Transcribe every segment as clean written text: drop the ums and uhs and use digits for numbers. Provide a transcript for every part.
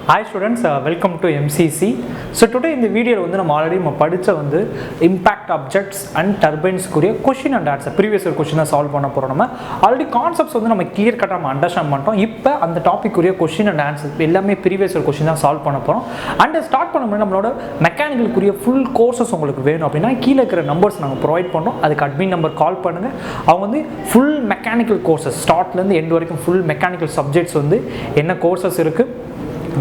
Hi students, welcome to MCC. So today in the video வந்து நம்ம already படிச்ச வந்து impact objects and turbines குரிய question and answer previous year question solve பண்ண போறோம். நம்ம already concepts வந்து நம்ம கிளியர் கட்டா நம்ம அண்டர்ஸ்டாண்ட் பண்ணிட்டோம். இப்போ அந்த டாபிக் குரிய question and answer எல்லாமே previous year question தான் சால்வ் பண்ண போறோம். அண்ட் ஸ்டார்ட் பண்ணும்போது நம்மளோட மெக்கானிக்கல் குரிய ஃபுல் கோர்சஸ் உங்களுக்கு வேணும் அப்படின்னா கீழே இருக்கிற நம்பர்ஸ் நாங்கள் ப்ரொவைட் பண்ணோம். அதுக்கு அட்மின் நம்பர் கால் பண்ணுங்க. அவங்க வந்து ஃபுல் மெக்கானிக்கல் கோர்சஸ் ஸ்டார்ட்லேருந்து எண்ட் வரைக்கும் ஃபுல் மெக்கானிக்கல் சப்ஜெக்ட்ஸ் வந்து என்ன கோர்சஸ் இருக்குது,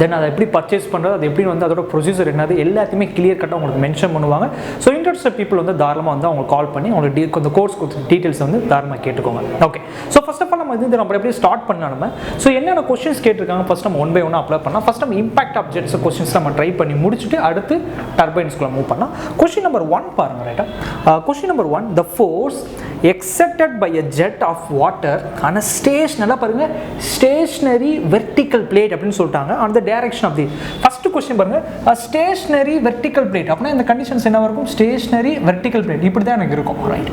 தென் அதை எப்படி பர்ச்சேஸ் பண்ணுறது, அது எப்படி வந்து அதோட ப்ரொசீஜர் என்னது எல்லாத்தையுமே கிளியர் கட்டாக உங்களுக்கு மென்ஷன் பண்ணுவாங்க. ஸோ இன்ட்ரெஸ்டட் பீப்புள் வந்து தாராளமாக வந்து அவங்க கால் பண்ணி அவங்களுக்கு அந்த கோர்ஸ் டீட்டெயில்ஸ் வந்து தாராளமாக கேட்டுக்கோங்க. Okay, so first of all நம்ம வந்து நம்ம எப்படி ஸ்டார்ட் பண்ணலாம். நம்ம ஸோ என்னென்ன கொஸ்டின்ஸ் கேட்டிருக்காங்க ஃபர்ஸ்ட் நம்ம ஒன் பை ஒன் அப்ளை பண்ணலாம். ஃபர்ஸ்ட் நம்ம இம்பாக்ட் ஆப்ஜெக்ட்ஸ் கொஸ்டின்ஸ் நம்ம ட்ரை பண்ணி முடிச்சுட்டு அடுத்து டர்பைன்ஸ்குள்ள மூவ் பண்ணலாம். கொஸ்டின் நம்பர் 1 பாருங்க. ரைட்டா, question number 1, the force exerted by a jet of water on a நல்லா பாருங்க ஸ்டேஷனரி வெர்டிக்கல் பிளேட் அப்படின்னு சொல்லிட்டாங்க. on the direction of the first question பாருங்க, a stationary vertical plate அப்படினா இந்த கண்டிஷன்ஸ் என்னவா இருக்கும், stationary vertical plate இப்படி தான் எனக்கு இருக்கும். ரைட்,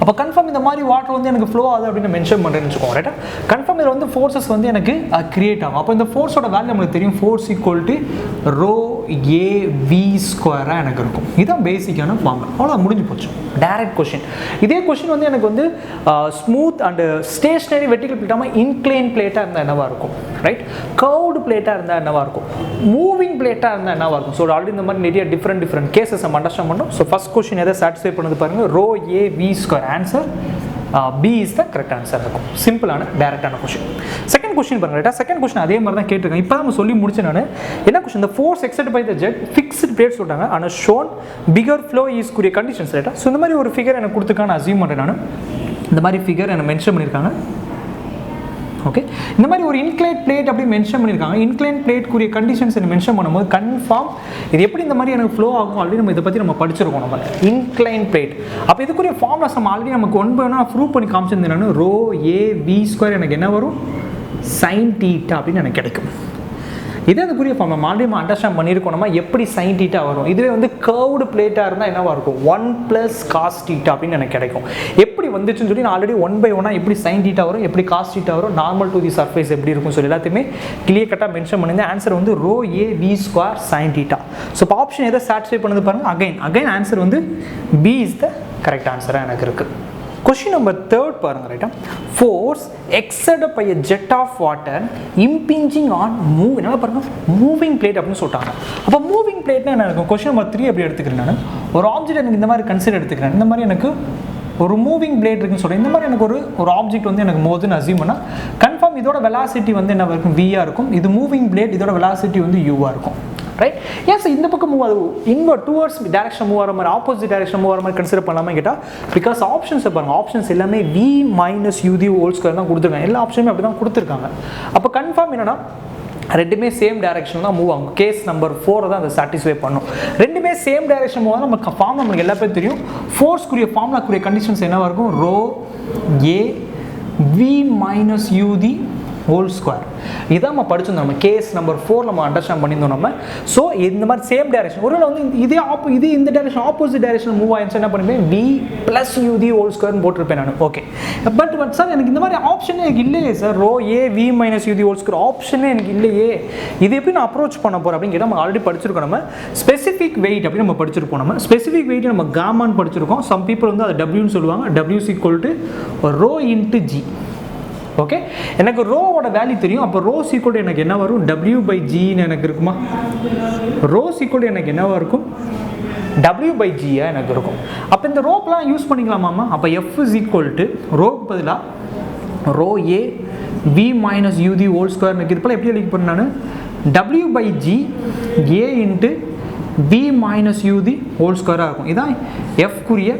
அப்போ கன்ஃபார்ம் இந்த மாதிரி வாட்டர் வந்து எனக்கு ஃப்ளோ ஆகுது அப்படின்னு மென்ஷன் பண்ணுறேன்னு வச்சுக்கோங்க. ரைட்டா, கன்ஃபார்ம் இதில் வந்து ஃபோர்ஸஸ் வந்து எனக்கு கிரியேட் ஆகும். அப்போ இந்த ஃபோர்ஸோட வேல்யூ நம்மளுக்கு தெரியும், force equal to rho A V ஸ்கொயராக எனக்கு இருக்கும். இதுதான் பேசிக்கான ஃபார்முலா. அவ்வளோ முடிஞ்சு போச்சு. Direct question. இதே கொஸ்டின் வந்து எனக்கு வந்து ஸ்மூத் அண்ட் ஸ்டேஷனரி வெர்டிக்கல் பிளேட்டாக இன்க்ளைன் பிளேட்டாக இருந்தால் என்னவாக இருக்கும், ரைட், கர்வ்டு பிளேட்டாக இருந்தால் என்னவாக இருக்கும், மூவிங் பிளேட்டாக இருந்தால் என்னவாக இருக்கும். ஸோ ஆல்ரெடி இந்த மாதிரி நிறைய டிஃப்ரெண்ட் கேசஸ் நம்ம அண்டர்ஸ்டாண்ட் பண்ணோம். ஸோ ஃபர்ஸ்ட் கொஸ்டின் எதை சாட்டிஸ்ஃபை பண்ணது பாருங்கள், rho A V square. Answer B is the correct answer இருக்கும். சிம்பிளான டைரக்டான கொஸ்டின். செகண்ட் கொஸ்டின் பாருங்க. ரைட்டா, செகண்ட் கொஸ்டின் அதே மாதிரி தான் கேட்டிருக்கேன். இப்போ நம்ம சொல்லி முடிச்சேன் நான். என்ன question, the force exerted by the jet fixed plate சொல்றாங்க and shown bigger flow is கூடிய கண்டிஷன்ஸ். ரைட்டா, ஸோ இந்த மாதிரி ஒரு ஃபிகர் எனக்கு கொடுத்துருக்கான்னு அசியூம் பண்ணுறேன் நான். இந்த மாதிரி ஃபிகர் எனக்கு மென்ஷன் பண்ணியிருக்காங்க. ஓகே, இந்த மாதிரி ஒரு இன்க்ளைன் பிளேட் அப்படி மென்ஷன் பண்ணியிருக்காங்க. இன்க்ளைன் பிளேட் கூடிய கண்டிஷன்ஸ் மென்ஷன் பண்ணும்போது கன்ஃபார்ம் இது எப்படி இந்த மாதிரி எனக்கு ஃப்ளோ ஆகும் ஆல்ரெடி நம்ம இதை பற்றி நம்ம படிச்சிருக்கோம். நம்ம இன்க்ளைன் பிளேட் அப்போ இதுக்குரிய ஃபார்முலாஸ் நம்ம ஆல்ரெடி நமக்கு ஒன் பை ஒன்னாக ப்ரூவ் பண்ணி காமிச்சிருந்தேன். ரோ ஏ வி ஸ்கொயர் எனக்கு என்ன வரும், சைன் தீட்டா அப்படின்னு எனக்கு கிடைக்கும். இதே அதுக்குரிய ஃபார்ம் நம்ம ஆல்ரெடி அண்டர்ஸ்டாண்ட் பண்ணியிருக்கோம். நம்ம எப்படி சைன் தீட்டா வரும், இதுவே வந்து கர்வ்டு பிளேட்டாக இருந்தால் என்னவா இருக்கும், 1 + cos தீட்டா அப்படின்னு எனக்கு கிடைக்கும். எப்படி வந்துச்சுன்னு சொல்லி நான் ஆல்ரெடி ஒன் பை ஒன்னாக எப்படி சைன் தீட்டா வரும், எப்படி காஸ் தீட்டா வரும், நார்மல் டு தி சர்ஃபேஸ் எப்படி இருக்கும் சொல்லி எல்லாத்தையுமே கிளியர் கட்டாக மென்ஷன் பண்ணியிருந்தேன். ஆன்சர் வந்து rho A V square sine theta. So இப்போ ஆப்ஷன் எதை சாட்டிஸ்ஃபை பண்ணது பாருங்கள். அகைன் ஆன்சர் வந்து பி இஸ் த கரெக்ட் ஆன்சராக எனக்கு இருக்குது. கொஸ்டின் நம்பர் 3 பாருங்க. ரைட்டா, force exerted by a jet of water impinging on move என்ன பாருங்க மூவிங் பிளேட் அப்படின்னு சொல்லிட்டாங்க. அப்போ மூவிங் பிளேட்னா என்ன இருக்கும், கொஸ்டின் நம்பர் 3 எப்படி எடுத்துக்கிறேன் நான், ஒரு ஆப்ஜெக்ட் எனக்கு இந்த மாதிரி கன்சிடர் எடுத்துக்கிறேன். இந்த மாதிரி எனக்கு ஒரு மூவிங் பிளேட் இருக்குன்னு சொல்கிறேன். இந்த மாதிரி எனக்கு ஒரு ஆப்ஜெக்ட் வந்து எனக்கு மோதுன்னு அசியூம் பண்ணால் கன்ஃபார்ம் இதோட வெலாசிட்டி வந்து என்ன இருக்கும், வியாக இருக்கும். இது மூவிங் பிளேட், இதோட வெலாசிட்டி வந்து யூவாக இருக்கும். ரைட், ஏன் சார் இந்த பக்கம் மூவ் ஆகுது, இன்வர்ட் டுவர்ட்ஸ் டைரக்ஷன் மூவ் ஆகிற மாதிரி, ஆப்போசிட் டைரக்ஷன் மூவ் ஆகிற மாதிரி கன்சிடர் பண்ணலாமல் கேட்டால் பிகாஸ் ஆப்ஷன்ஸை பாருங்கள், ஆப்ஷன்ஸ் எல்லாமே v - ud ஹோல் ஸ்கொயர் தான் கொடுத்துருக்காங்க. எல்லா ஆப்ஷனுமே அப்படி தான் கொடுத்துருக்காங்க. அப்போ கன்ஃபார்ம் என்னன்னா ரெண்டுமே சேம் டைரக்ஷன் தான் மூவ் ஆகும். கேஸ் நம்பர் 4 தான் அதை சாட்டிஸ்ஃபை பண்ணும். ரெண்டுமே சேம் டைரக்ஷன் மூவ் ஆகும். நம்ம ஃபார்ம் நம்மளுக்கு எல்லா பேரும் தெரியும். ஃபோர்ஸ்க்குரிய ஃபார்முலாக்குரிய கண்டிஷன்ஸ் என்னவாக இருக்கும், row A v - ud whole square. இதான் நம்ம படிச்சிருந்தோம். நம்ம கேஸ் நம்பர் 4 நம்ம அண்டர்ஸ்டாண்ட் பண்ணியிருந்தோம். நம்ம ஸோ இந்த மாதிரி சேம் டைரக்ஷன் ஒருவேளை வந்து இது இந்த டைரக்ஷன் ஆப்போசிட் டைரக்ஷன் மூவ் ஆயிடுச்சு என்ன பண்ணுவேன், v + ud ஹோல் ஸ்கொயர்னு போட்டிருப்பேன் நான். ஓகே, பட் சார் எனக்கு இந்த மாதிரி ஆப்ஷனே எனக்கு இல்லையே sir, row A v - ud whole square ஆப்ஷனே எனக்கு இல்லையே, இது எப்படி நான் அப்ரோச் பண்ண போகிறேன் அப்படின்னு கேட்டால் நம்ம ஆல்ரெடி படிச்சிருக்கோம். நம்ம ஸ்பெசிஃபிக் வெயிட் அப்படின்னு நம்ம படிச்சிருப்போம். நம்ம ஸ்பெசிஃபிக் வெயிட் நம்ம காமான்னு படிச்சிருக்கோம். சம் பீப்புள் வந்து அதை டபிள்யூன்னு சொல்லுவாங்க. w = row × g. ஓகே, எனக்கு ரோவோட வேல்யூ தெரியும். அப்போ ரோ ஈக்குவல் எனக்கு என்ன வரும், w/g எனக்கு இருக்குமா, ரோ ஈக்குவல் எனக்கு என்னவா இருக்கும், w/g எனக்கு இருக்கும். அப்போ இந்த ரோக்கெலாம் யூஸ் பண்ணிக்கலாமாம்மா. அப்போ f = ரோக்கு பதிலாக row A v - ud whole square எனக்கு இதுபோல் எப்படி எழுதி போகிறேன் நான், w/g a × v - ud whole ஸ்கொயராக இருக்கும். இதுதான் f-குரிய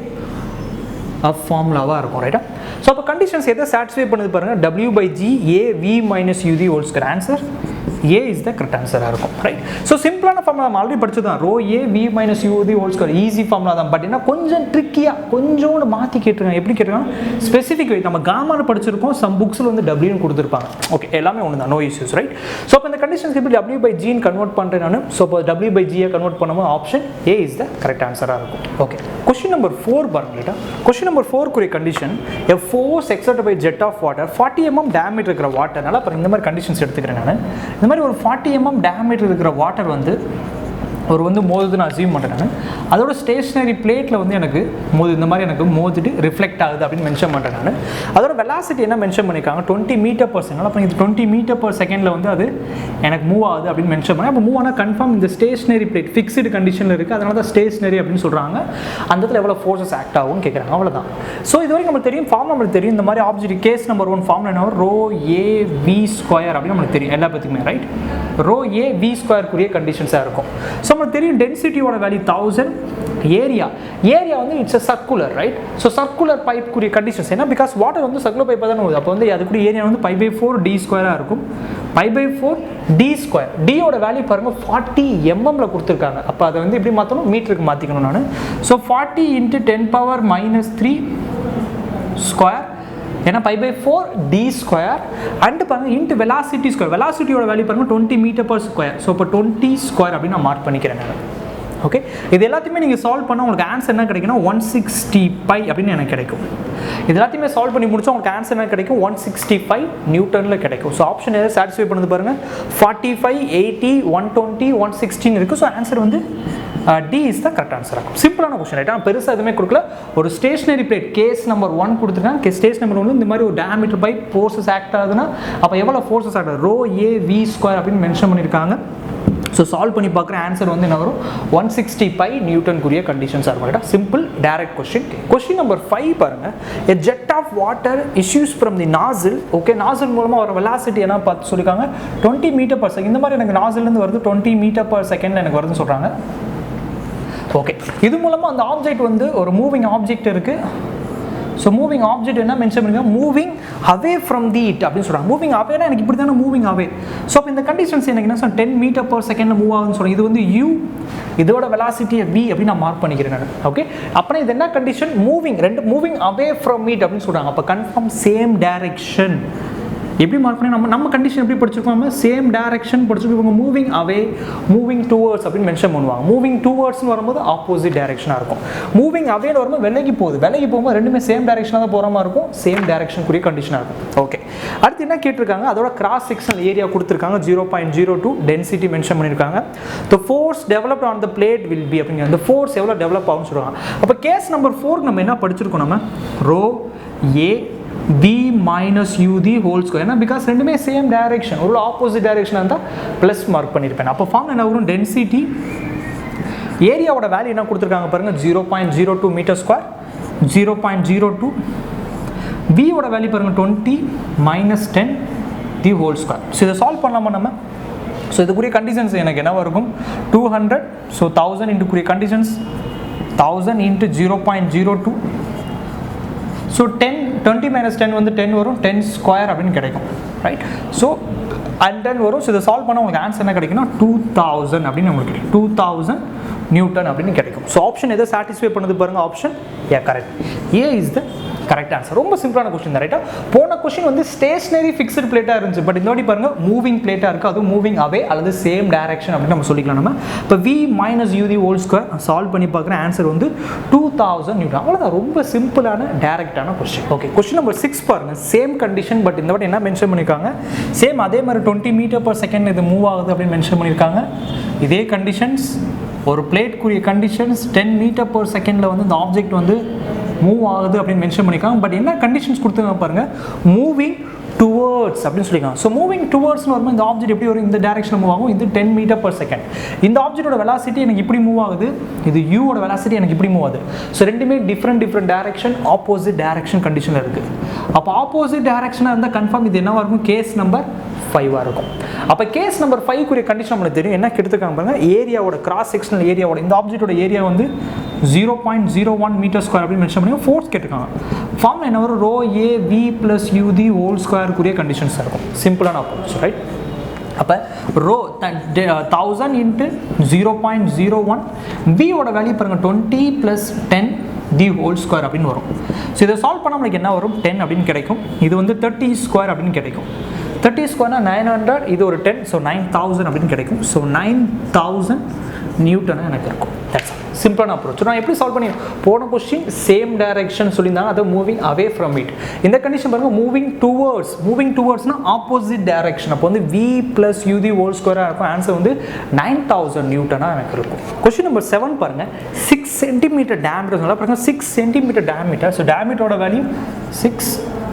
ஃபார்முலாவாக இருக்கும். ரைட்டா, ஸோ அப்போ கண்டிஷன்ஸ் எதை சாட்டிஸ்ஃபை பண்ணுது பாருங்கள், w/g a v - ud whole square. Answer A is the correct answer இருக்கும். ரைட், ஸோ சிம்பிளான ஃபார்முலா நம்ம ஆல்ரெடி படிச்சு தான், row A v - ud whole square easy formula தான். பட் என்ன கொஞ்சம் ட்ரிக்கியாக கொஞ்சோண்டு மாற்றி கேட்டிருக்காங்க. எப்படி கேட்டிருக்காங்க, ஸ்பெசிஃபிக் வெயிட் நம்ம காமான்னு படிச்சிருக்கோம். சம் புக்ஸில் வந்து w கொடுத்துருப்பாங்க. ஓகே, எல்லாமே ஒன்று தான், நோ இஷ்யூஸ். ரைட், ஸோ அப்போ இந்த கண்டிஷன்ஸ் எப்படி w/g கன்வெர்ட் பண்ணுறேன் நான். ஸோ இப்போ w/g கன்வெர்ட் பண்ணும்போது option A is the correct ஆன்சராக இருக்கும். ஓகே, கொஸ்டின் நம்பர் 4 பாருங்க. கொஸ்டின் நம்பர் 4 குரிய கண்டிஷன், a force exerted by jet of water 40 mm diameter இருக்கிற வாட்டர்னால அப்புறம் இந்த மாதிரி கண்டிஷன்ஸ் எடுத்துக்கிறேன் நான். இந்த மாதிரி ஒரு 40 mm டயாமீட்டர் இருக்கிற வாட்டர் வந்து ஒரு வந்து மோதுன்னு அசியூம் பண்ணுறேன். அதோட ஸ்டேஷ்னரி பிளேட்டில் வந்து எனக்கு இந்த மாதிரி எனக்கு மோதிட்டு ரிஃப்ளெக்ட் ஆகுது அப்படின்னு மென்ஷன் பண்ணுறேன் நான். அதோட வெலாசிட்டி என்ன மென்ஷன் பண்ணியிருக்காங்க 20 m/s. அப்போ இது 20 m/s வந்து அது எனக்கு மூவ் ஆகுது அப்படின்னு மென்ஷன் பண்ணேன். அப்போ மூவ் ஆனால் கன்ஃபார்ம் இந்த ஸ்டேஷ்னரி பிளேட் ஃபிக்ஸ்டு கண்டிஷனில் இருக்குது, அதனால தான் ஸ்டேஷ்னரி அப்படின்னு சொல்கிறாங்க. அந்த இடத்துல எவ்வளோ ஃபோர்ஸஸ் ஆக்ட் ஆகும்னு கேட்குறாங்க, அவ்வளோதான். ஸோ இது வரைக்கும் நம்மளுக்கு தெரியும், ஃபார்ம் நம்மளுக்கு தெரியும். இந்த மாதிரி ஆப்ஜெக்ட் கேஸ் நம்பர் 1 ஃபார்ம் என்ன ரோ ஏ வி ஸ்கொயர் அப்படின்னு நம்மளுக்கு தெரியும் எல்லா பற்றிக்குமே, ரைட்? ரோ ஏ வி ஸ்கொயருக்குரிய கண்டிஷன்ஸாக இருக்கும். ஸோ நம்மளுக்கு தெரியும் டென்சிட்டியோட வேல்யூ 1000, ஏரியா வந்து it's a circular, right? So circular பைப்புக்குரிய கண்டிஷன்ஸ் என்ன, பிகாஸ் வாட்டர் வந்து சர்க்குலர் பைப்பாக தானே வருது. அப்போ வந்து அதுக்குரிய ஏரியா வந்து π/4 d² இருக்கும். π/4 d², டியோட வேல்யூ பாருங்க 40 mm கொடுத்துருக்காங்க. அப்போ அதை வந்து எப்படி மாற்றணும், மீட்டருக்கு மாற்றிக்கணும் நான். ஸோ 40 × 10⁻³ ஸ்கொயர், ஏன்னா π/4 d² அண்ட் பாருங்க இன்ட்டு வெலாசிட்டி ஸ்கொயர். வெலாசிட்டியோட வேல்யூ பாருங்க 20 m/s. ஸோ இப்போ 20² அப்படின்னு நான் மார்க் பண்ணிக்கிறேன் நான். ஓகே, இது எல்லாத்தையுமே நீங்கள் சால்வ் பண்ணால் உங்களுக்கு ஆன்சர் என்ன கிடைக்குன்னா 160π அப்படின்னு எனக்கு கிடைக்கும். இது எல்லாத்தையுமே சால்வ் பண்ணி முடிச்சா உங்களுக்கு ஆன்சர் என்ன கிடைக்கும், 165 நியூட்டனில் கிடைக்கும். ஸோ ஆப்ஷன் எதாவது சாட்டிஸ்ஃபை பண்ணுது பாருங்கள், 45, 80, 120, 116 இருக்குது. ஸோ ஆன்சர் வந்து டி இஸ் தான் கரெக்ட் ஆன்சர் ஆகும். சிம்பிளான கொஸ்டின், ரைட்? ஆனால் பெருசாக எதுவுமே கொடுக்கல. ஒரு ஸ்டேஷனரி பிளேட் கேஸ் நம்பர் 1 கொடுத்துருக்காங்க. ஸ்டேஷன் நம்பர் 1 இந்த மாதிரி ஒரு டயாமீட்டர் பைப் ஃபோர்ஸஸ் ஆக்ட் ஆகுதுன்னா அப்போ எவ்வளோ ஃபோர்ஸஸ் ஆக்ட் ஆகுது, ரோ ஏ வி ஸ்கொயர் அப்படின்னு மென்ஷன் பண்ணியிருக்காங்க. ஸோ சால்வ் பண்ணி பார்க்குற ஆன்சர் வந்து என்ன வரும், 160π நியூட்டனுக்குரிய கண்டிஷன்ஸாக இருக்கும், ரைட்டா? Simple direct question. Question number 5 பாருங்க, a jet of water issues from the nozzle. Okay, nozzle மூலமாக வர வெலாசிட்டி என்ன பார்த்து சொல்லியிருக்காங்க 20 m/s. இந்த மாதிரி எனக்கு நாசிலேருந்து வருது 20 m/s எனக்கு வருதுன்னு சொல்கிறாங்க. ஓகே, இது மூலமாக அந்த ஆப்ஜெக்ட் வந்து ஒரு மூவிங் ஆப்ஜெக்ட் இருக்குது. ஸோ மூவிங் ஆப்ஜெக்ட் என்ன மென்ஷன் பண்ணிருக்காங்க, moving away from the it அப்படின்னு சொல்கிறாங்க. மூவிங் அவேனா எனக்கு இப்படி தானே மூவிங் அவே. ஸோ அப்போ இந்த கண்டிஷன்ஸ் எனக்கு என்ன சொன்னால் 10 m/s மூவ் ஆகுதுன்னு சொல்கிறேன். இது வந்து u, இதோட வெலாசிட்டியை v அப்படின்னு நான் மார்க் பண்ணிக்கிறேன் நான். ஓகே, அப்புறம் இது என்ன condition, moving away from it அப்படின்னு சொல்கிறாங்க. அப்போ கன்ஃபார்ம் சேம் டைரக்ஷன். எப்படி மார்க் பண்ணி நம்ம கண்டிஷன் எப்படி படிச்சிருக்கோம், நம்ம சேம் டைரக்ஷன் படிச்சிருக்கோம். இவங்க மூவிங் அவே, மூவிங் டுவர்ட்ஸ் அப்படின்னு மென்ஷன் பண்ணுவாங்க. மூவிங் டுவர்ட்ஸ்னு வரும்போது ஆப்போசிட் டைரக்ஷனாக இருக்கும். மூவிங் அவேன்னு வரும்போது விலகி போகும்போது ரெண்டுமே சேம் டைரக்ஷனாக தான் போகிற மாதிரி இருக்கும். சேம் டைரக்ஷனுக்குரிய கண்டிஷனாக இருக்கும். ஓகே, அடுத்து என்ன கேட்டிருக்காங்க, அதோட கிராஸ் செக்ஷனல் ஏரியா கொடுத்துருக்காங்க 0.02, டென்சிட்டி மென்ஷன் பண்ணியிருக்காங்க. The force developed on the blade will be அப்படிங்கிற அந்த ஃபோர்ஸ் எவ்வளோ டெவலப் ஆகும்னு சொல்லுவாங்க. அப்போ கேஸ் நம்பர் 4 நம்ம என்ன படிச்சிருக்கோம், நம்ம rho A v minus u the whole square. ஏன்னா பிகாஸ் ரெண்டுமே சேம் டைரக்ஷன், ஒரு ஆப்போசிட் டைரக்ஷனாக இருந்தால் ப்ளஸ் மார்க் பண்ணியிருப்பேன். அப்போ ஃபார்ம் என்ன வரும், டென்சிட்டி ஏரியாவோட வேல்யூ என்ன கொடுத்துருக்காங்க பாருங்கள் 0.02 m², 0.02. வியோட வேல்யூ பாருங்கள் 20 - 10 தி ஹோல் ஸ்கொயர். ஸோ இதை சால்வ் பண்ணலாமா நம்ம? ஸோ இதுக்குரிய கண்டிஷன்ஸ் எனக்கு என்ன இருக்கும் 200. So 1000 இன்ட்டுக்குரிய conditions 1000 × 0.02. ஸோ 20 - 10 வந்து 10 வரும், 10² அப்படின்னு கிடைக்கும், ரைட்? ஸோ அண்ட் தென் வரும். ஸோ இதை சால்வ் பண்ண உங்களுக்கு ஆன்சர் என்ன கிடைக்குன்னா 2000 அப்படின்னு உங்களுக்கு கிடைக்கும், 2000 நியூட்டன் அப்படின்னு கிடைக்கும். ஸோ ஆப்ஷன் எதை சாட்டிஸ்ஃபை பண்ணுது பாருங்கள், option A correct. A is the correct answer. ரொம்ப சிம்பிளான கொஸ்டின் தான், ரைட்டா? போன கொஸ்டின் வந்து ஸ்டேஷனரி ஃபிக்ஸ்டு பிளேட்டாக இருந்துச்சு, பட் இந்த வாட்டி பாருங்க மூவிங் பிளேட்டாக இருக்குது, அதுவும் மூவிங் அவே அல்லது சேம் டைரக்ஷன் அப்படின்னு நம்ம சொல்லிக்கலாம். நம்ம இப்போ v - u the whole square solve பண்ணி பார்க்குற ஆன்சர் வந்து 2000 நியூட்டன். அவ்வளோதான், ரொம்ப சிம்பிளான டைரக்டான கொஸ்டின். ஓகே, கொஸ்டின் நம்பர் 6 பாருங்க, சேம் கண்டிஷன், பட் இந்த வாட்டி என்ன மென்ஷன் பண்ணியிருக்காங்க, சேம் அதே மாதிரி 20 m/s இது மூவ் ஆகுது அப்படின்னு மென்ஷன் பண்ணியிருக்காங்க. இதே கண்டிஷன்ஸ், ஒரு பிளேட்க்குரிய கண்டிஷன்ஸ் 10 m/s வந்து இந்த ஆப்ஜெக்ட் வந்து மூவ் ஆகுது அப்படின்னு மென்ஷன் பண்ணியிருக்காங்க. பட் என்ன கண்டிஷன்ஸ் கொடுத்துருக்காங்க பாருங்கள், மூவிங் டுவர்ட்ஸ் அப்படின்னு சொல்லியிருக்காங்க. ஸோ மூவிங் டுவர்ட்ஸ்னு வரும்போது இந்த ஆப்ஜெக்ட் எப்படி வரும், இந்த டைரக்ஷனில் மூவ் ஆகும். இது 10 m/s. இந்த ஆப்ஜெக்டோட வெலாசிட்டி எனக்கு இப்படி மூவ் ஆகுது, இது யூவோட வெலாசிட்டி எனக்கு இப்படி மூவ் ஆகுது. ஸோ ரெண்டுமே டிஃப்ரெண்ட் டைரக்ஷன், ஆப்போசிட் டைரக்ஷன் கண்டிஷனில் இருக்குது. அப்போ ஆப்போசிட் டைரக்ஷனாக இருந்தால் கன்ஃபார்ம் இது என்னவாக இருக்கும், கேஸ் நம்பர் 5 இருக்கும். அப்போ கேஸ் நம்பர் 5 கண்டிஷன் நம்மளுக்கு தெரியும். என்ன கெடுத்துக்காங்க பாருங்க, ஏரியாவோட கிராஸ் செக்ஷனல் ஏரியாவோட இந்த ஆப்ஜெக்டோட ஏரியா வந்து 0.01 m² அப்படின்னு மென்ஷன் பண்ணி ஃபோர்ஸ் கேட்டிருக்காங்க. ஃபார்ம்ல என்ன வரும், rho A v + u the whole square conditions இருக்கும். சிம்பிளான அப்ரோச், ரைட்? அப்போ ரோ 1000 × 0.01, வியோட வேல்யூ பாருங்கள் 20 + 10 தி ஹோல் ஸ்கொயர் அப்படின்னு வரும். ஸோ இதை சால்வ் பண்ணால் நம்மளுக்கு என்ன வரும், 10 அப்படின்னு கிடைக்கும். இது வந்து 30² அப்படின்னு கிடைக்கும். 30² 900, இது ஒரு 10, ஸோ 9000 அப்படின்னு கிடைக்கும். ஸோ 9000 நியூட்டன் எனக்கு இருக்கும். That's all. சிம்பிளான அப்ரோச். நான் எப்படி சால்வ் பண்ணி போன கொஸ்டின் சேம் டைரக்ஷன் சொல்லியிருந்தாங்க, அதை மூவிங் அவே ஃப்ரம் இட். இந்த கண்டிஷன் பாருங்க மூவிங் டுவர்ட்ஸ்னா ஆப்போசிட் டைரக்ஷன். அப்போ வந்து v plus ud ஹோல் ஸ்கொயராக இருக்கும். ஆன்சர் வந்து 9000 நியூட்டனாக எனக்கு இருக்கும். கொஸ்டின் நம்பர் 7 பாருங்க 6 சென்டிமீட்டர் டயாமீட்டர் நல்லா பாருங்க 6 சென்டிமீட்டர் டயாமீட்டர். ஸோ டயாமீட்டரோட வேல்யூ 6.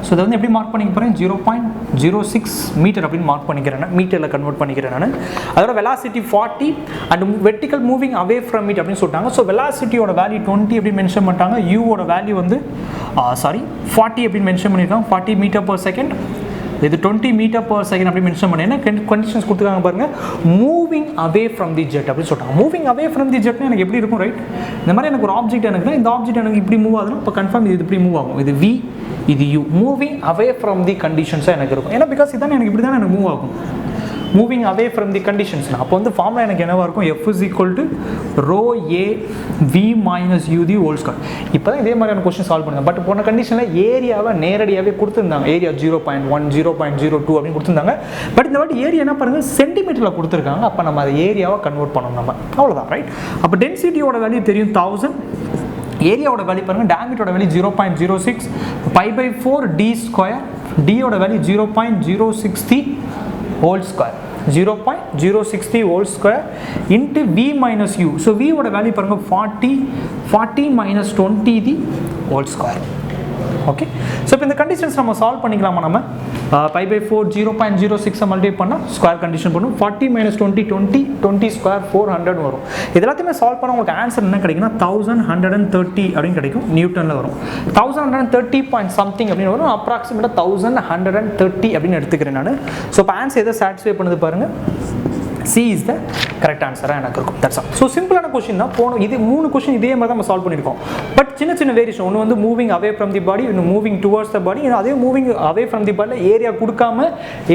ஸோ இதை வந்து எப்படி மார்க் பண்ணிக்க போகிறேன் 0.06 மீட்டர் அப்படின்னு மார்க் பண்ணிக்கிறேன், மீட்டரில் கன்வெர்ட் பண்ணிக்கிறேன் நான். அதோட velocity 40 and vertical moving away from it அப்படின்னு சொல்லிட்டாங்க. ஸோ வெலாசிட்டியோட வேல்யூ 20 அப்படின்னு மென்ஷன் பண்ணிட்டாங்க. யூவோட வேல்யூ வந்து 40 அப்படின்னு மென்ஷன் பண்ணியிருக்காங்க, 40 மீட்டர் பர் செகண்ட். இது 20 மீட்டர் பர் செகண்ட் அப்படி மென்ஷன் பண்ணி என்ன கண்டிஷன்ஸ் கொடுத்துருக்காங்க பாருங்க, moving away from the jet அப்படின்னு சொல்லிட்டாங்க. மூவிங் அவே ஃப்ரம் தி ஜெட்னா எனக்கு எப்படி இருக்கும், ரைட்? இந்த மாதிரி எனக்கு ஒரு ஆப்ஜெக்ட் எனக்கு இந்த ஆப்ஜெக்ட் எனக்கு இப்படி மூவ் ஆகுதுன்னா இப்போ கன்ஃபார்ம் இது இப்படி மூவ் ஆகும். இது v, இது u. Moving away from the கண்டிஷன்ஸாக எனக்கு இருக்கும். ஏன்னா பிகாஸ் இதான் எனக்கு இப்படி தான் எனக்கு மூவ் ஆகும், மூவிங் அவே ஃப்ரம் தி கண்டிஷன்ஸ்னா. அப்போ வந்து ஃபார்முலா எனக்கு என்னவாக இருக்கும், f is equal to rho a v minus u the whole square. இப்போ தான் இதே மாதிரியான கொஸ்டின் சால்வ் பண்ணுங்க. பட் போன கண்டிஷனில் ஏரியாவை நேரடியாகவே கொடுத்துருந்தாங்க, ஏரியா 0.1 0.02 அப்படின்னு கொடுத்துருந்தாங்க. பட் இந்த வாட்டி ஏரியா என்ன பாருங்கள் சென்டிமீட்டரில் கொடுத்துருக்காங்க. அப்போ நம்ம அதை ஏரியாவை கன்வெர்ட் பண்ணணும் நம்ம, அவ்வளோதான், ரைட்? அப்போ டென்சிட்டியோட வேல்யூ தெரியும் 1000, ஏரியாவோட வேல்யூ பாருங்கள் டயாமீட்டரோட வேல்யூ 0.06 π/4 d ஸ்கொயர், டியோட value 0.060 whole square, 0.060 whole square into v minus u. So v ஓட வேல்யூ பாருங்க 40 minus 20 the whole square. Okay, so இப்போ இந்த கண்டிஷன்ஸ் நம்ம சால்வ் பண்ணிக்கலாமா? நம்ம π/4 0.06 மல்டிப்ளை பண்ணால் ஸ்கொயர் கண்டிஷன் பண்ணும். 40 minus 20 ஸ்கொயர் 400 வரும். இது எல்லாத்தையுமே சால்வ் பண்ணால் உங்களுக்கு ஆன்சர் என்ன கிடைக்குன்னா 1130 அப்படின்னு கிடைக்கும், நியூட்டனில் வரும். 1130 பாயிண்ட் சம்திங் அப்படின்னு வரும், அப்ராக்சிமேட்டாக 1130 அப்படின்னு எடுத்துக்கிறேன் நான். ஸோ இப்போ ஆன்சர் எதை சாட்டிஸ்ஃபை பண்ணுது பாருங்கள், C is the correct answer எனக்கு இருக்கும். That's all. ஸோ சிம்பிளான கொஸ்டின் தான் போகணும். இது 3 கொஸ்டின் இதே மாதிரி தான் நம்ம சால்வ் பண்ணியிருக்கோம். பட் சின்ன சின்ன வேரியேஷன், ஒன்று வந்து மூவிங் அவே ஃப்ரம் தி பாடி, இன்னும் மூவிங் டுவர்ட்ஸ் த பாடி, அதே மூவிங் அவே ஃப்ரம் தி பாடியில் ஏரியா கொடுக்காம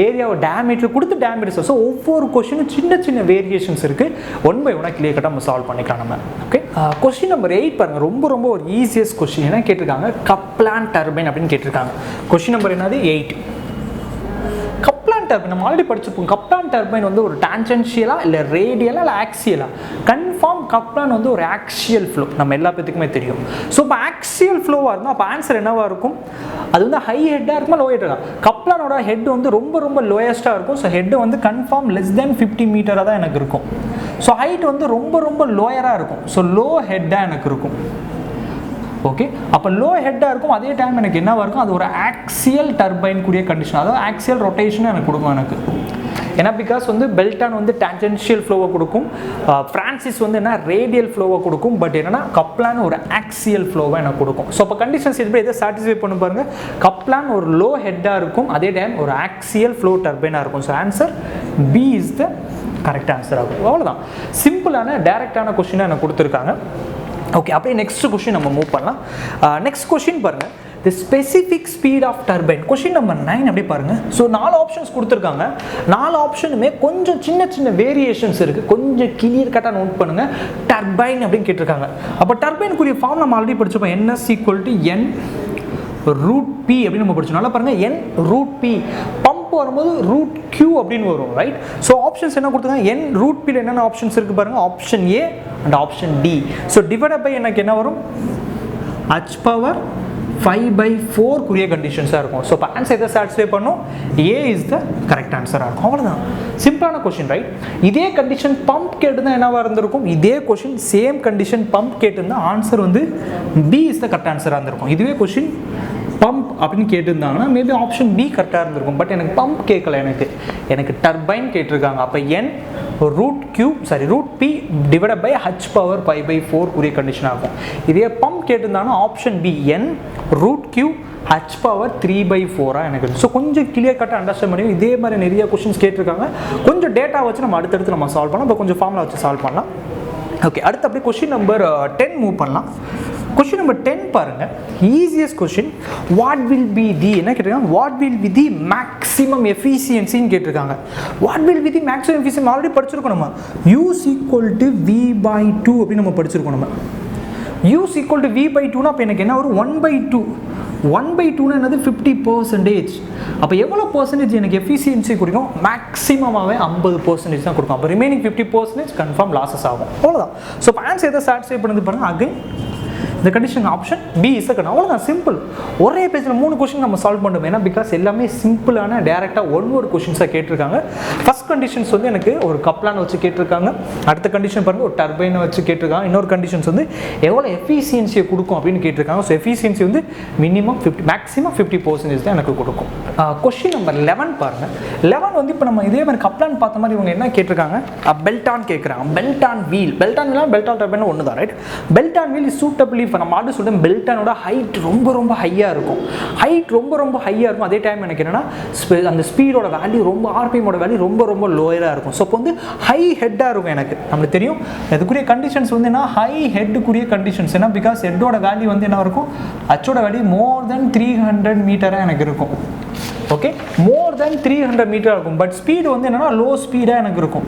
ஏரியாவை டயாமீட்டர் கொடுத்து டயாமீட்டர். ஸோ ஒவ்வொரு கொஸ்டினும் சின்ன சின்ன வேரியேஷன்ஸ் இருக்குது. ஒன் பை ஒன்னாக கிளியர் கட்டாக நம்ம சால்வ் பண்ணிக்கலாம் நம்ம. ஓகே, கொஸ்டின் நம்பர் 8 பாருங்கள், ரொம்ப ஒரு ஈஸியஸ்ட் கொஸ்டின். என்ன கேட்டிருக்காங்க, கப்லான் டர்பைன் அப்படின்னு கேட்டிருக்காங்க. கொஸ்டின் நம்பர் என்னது 8. கப்லான் டர்பைன் நம்ம ஆல்ரெடி படிச்சிருப்போம். கப்லான் டர்பைன் வந்து ஒரு டான்ஜென்ஷியலா இல்லை ரேடியலா இல்லை ஆக்சியலா? கன்ஃபார்ம் கப்லான் வந்து ஒரு ஆக்சியல் ஃப்ளோ, நம்ம எல்லா பேத்துக்குமே தெரியும். ஸோ இப்போ ஆக்சியல் ஃப்ளோவாக இருந்தால் அப்போ ஆன்சர் என்னவாக இருக்கும், அது வந்து ஹை ஹெட்டாக இருக்குமா லோ ஹெட்டாக? கப்லானோட ஹெட் வந்து ரொம்ப லோயஸ்ட்டாக இருக்கும். ஸோ ஹெட் வந்து கன்ஃபார்ம் லெஸ் தென் 50 மீட்டராக தான் எனக்கு இருக்கும். ஸோ ஹைட் வந்து ரொம்ப லோயராக இருக்கும். ஸோ லோ ஹெட்டாக எனக்கு இருக்கும். ஓகே, அப்போ லோ ஹெட்டாக இருக்கும், அதே டைம் எனக்கு என்னவாக இருக்கும், அது ஒரு ஆக்சியல் டர்பைன் கூடிய கண்டிஷன், அதாவது ஆக்சியல் ரொட்டேஷன் எனக்கு கொடுக்கும் எனக்கு. ஏன்னா பிகாஸ் வந்து பெல்டான் வந்து டான்ஜென்ஷியல் ஃப்ளோவை கொடுக்கும், ஃப்ரான்சிஸ் வந்து என்ன ரேடியல் ஃப்ளோவை கொடுக்கும். பட் என்னன்னா கப்லான் ஒரு ஆக்சியல் ஃப்ளோவை எனக்கு கொடுக்கும். ஸோ அப்போ கண்டிஷன்ஸ் எப்படி எதை சாட்டிஸ்ஃபை பண்ண பாருங்க, கப்லான் ஒரு லோ ஹெட்டாக இருக்கும், அதே டைம் ஒரு ஆக்சியல் ஃப்ளோ டர்பைனாக இருக்கும். So answer B is the correct answer ஆகும். அவ்வளோதான், சிம்பிளான டைரக்டான கொஸ்டினாக எனக்கு கொடுத்துருக்காங்க. ஓகே, அப்படியே நெக்ஸ்ட் கொஸ்டின் நம்ம மூவ் பண்ணலாம். நெக்ஸ்ட் கொஸ்டின் பாருங்கள், the specific speed of turbine. Question number 9 அப்படியே பாருங்கள். ஸோ 4 ஆப்ஷன்ஸ் கொடுத்துருக்காங்க. 4 ஆப்ஷனுமே கொஞ்சம் சின்ன வேரியேஷன்ஸ் இருக்குது, கொஞ்சம் கிளியர் கட்டாக நோட் பண்ணுங்கள். டர்பைன் அப்படின்னு கேட்டிருக்காங்க. அப்போ டர்பைனுக்குரிய ஃபார்ம் நம்ம ஆல்ரெடி படிச்சிருப்போம், NS = N √P அப்படின்னு நம்ம படிச்சோம். நல்லா பாருங்கள், N √P. பம்ப் வரும்போது √Q அப்படின்னு வரும், ரைட்? ஸோ ஆப்ஷன்ஸ் என்ன கொடுத்துருக்காங்க, N √P என்னென்ன ஆப்ஷன்ஸ் இருக்குது பாருங்கள், option A and option D. So divide by எனக்கு என்ன வரும், h⁴ குரிய கண்டிஷன்ஸாக இருக்கும். ஸோ இப்போ ஆன்சர் எதை சாட்டிஸ்ஃபை பண்ணும், A இஸ் த கரெக்ட் ஆன்சராக இருக்கும். அவ்வளோதான், சிம்பிளான கொஸ்டின், ரைட்? இதே கண்டிஷன் பம்ப் கேட்டுதான் என்னவாக இருந்திருக்கும், இதே கொஸ்டின் சேம் கண்டிஷன் பம்ப் கேட்டுருந்தா ஆன்சர் வந்து B இஸ் த கரெக்ட் ஆன்சராக இருந்திருக்கும். இதுவே கொஸ்டின் பம்ப் அப்படின்னு கேட்டிருந்தாங்கன்னா மேபி ஆப்ஷன் பி கரெக்டாக இருந்திருக்கும். பட் எனக்கு பம்ப் கேட்கல, எனக்கு டர்பைன் கேட்டிருக்காங்க. அப்போ N √P divide by h⁴ உரிய கண்டிஷன் ஆகும். இதே பம்ப் கேட்டிருந்தாங்கன்னா option B N √Q h⁴ எனக்கு. ஸோ கொஞ்சம் கிளியர் கட்டாக அண்டர்ஸ்டாண்ட் பண்ணி இதே மாதிரி நிறைய கொஸ்டின்ஸ் கேட்டிருக்காங்க. கொஞ்சம் டேட்டா வச்சு நம்ம அடுத்தடுத்து நம்ம சால்வ் பண்ணலாம். இப்போ கொஞ்சம் ஃபார்முலா வச்சு சால்வ் பண்ணலாம். ஓகே, அடுத்து அப்படியே கொஸ்டின் நம்பர் 10 மூவ் பண்ணலாம். கொஸ்டின் நம்பர் 10 பாருங்க, easiest question. What will be the என்ன கேட்டிருக்காங்க, what will be the maximum எஃபிஷியன்சின்னு கேட்டிருக்காங்க. What will be the maximum efficiency already படிச்சிருக்கோம் நம்ம. U = V/2 அப்படின்னு நம்ம படிச்சிருக்கோம் நம்ம. U = V/2னா அப்போ எனக்கு என்ன வரும், 1/2 1/2 என்னது 50%. அப்போ எவ்வளோ பர்சன்டேஜ் எனக்கு எஃபிஷியன்சி கொடுக்கும்? மேக்ஸிமமாகவே 50% தான் கொடுக்கும். அப்போ ரிமைனிங் 50% கன்ஃபார்ம் லாஸஸ் ஆகும். அவ்வளோதான். ஸோ இப்போ ஆன்சர் எதை சாட்டிஸ்ஃபை பண்ணுது பாருங்கள். அகைன் இந்த condition option B is correct. அவ்வளோதான், சிம்பிள். ஒரே பேஜில் 3 கொஸ்டின் நம்ம சால்வ் பண்ணுவோம். ஏன்னா பிகாஸ் எல்லாமே சிம்பிளான டேரெக்டாக ஒன் வேர்ட் கொஸ்டின்ஸாக கேட்டிருக்காங்க. ஃபர்ஸ்ட் கண்டிஷன்ஸ் வந்து எனக்கு ஒரு கப்ளான் வச்சு கேட்டிருக்காங்க. அடுத்த கண்டிஷன் பாருங்கள் ஒரு டர்பைனை வச்சு கேட்டிருக்காங்க. இன்னொரு கண்டிஷன்ஸ் வந்து எவ்வளோ எஃபிஷியன்சியை கொடுக்கும் அப்படின்னு கேட்டிருக்காங்க. ஸோ எஃபிஷியன்சி வந்து மினிமம் 50 மேக்ஸிமம் 50% தான் எனக்கு கொடுக்கும். கொஸ்டின் நம்பர் 11 பாருங்கள். 11 வந்து இப்போ நம்ம இதே மாதிரி கப்ளான் பார்த்த மாதிரி இவங்க என்ன கேட்டிருக்காங்க? பெல்டான் கேட்குறாங்க. பெல்டான் வீல், பெல்டான் டர்பைன் ஒன்று தான், right? Pelton wheel is suitably. இப்போ நம்ம ஆல்ரெடி சொல்லிட்டேன், பெல்டானோட ஹைட் ரொம்ப ஹையாக இருக்கும். ஹைட் ரொம்ப ஹையாக இருக்கும். அதே டைம் எனக்கு என்னன்னா அந்த ஸ்பீடோட வேல்யூ ஆர்பிஎம்மோட வேல்யூ ரொம்ப லோயராக இருக்கும். ஸோ இப்போ வந்து ஹை ஹெட்டாக இருக்கும். எனக்கு நம்மளுக்கு தெரியும் அதுக்குரிய கண்டிஷன்ஸ் வந்து என்ன, ஹை ஹெட்டுக்குரிய கண்டிஷன்ஸ் என்ன, பிகாஸ் ஹெட்டோட வேல்யூ வந்து என்ன இருக்கும், ஹெச்சோட வேல்யூ மோர் தென் 300 மீட்டராக எனக்கு இருக்கும். ஓகே, மோர் தென் 300 மீட்டராக இருக்கும். பட் ஸ்பீடு வந்து என்னன்னா லோ ஸ்பீடாக எனக்கு இருக்கும்.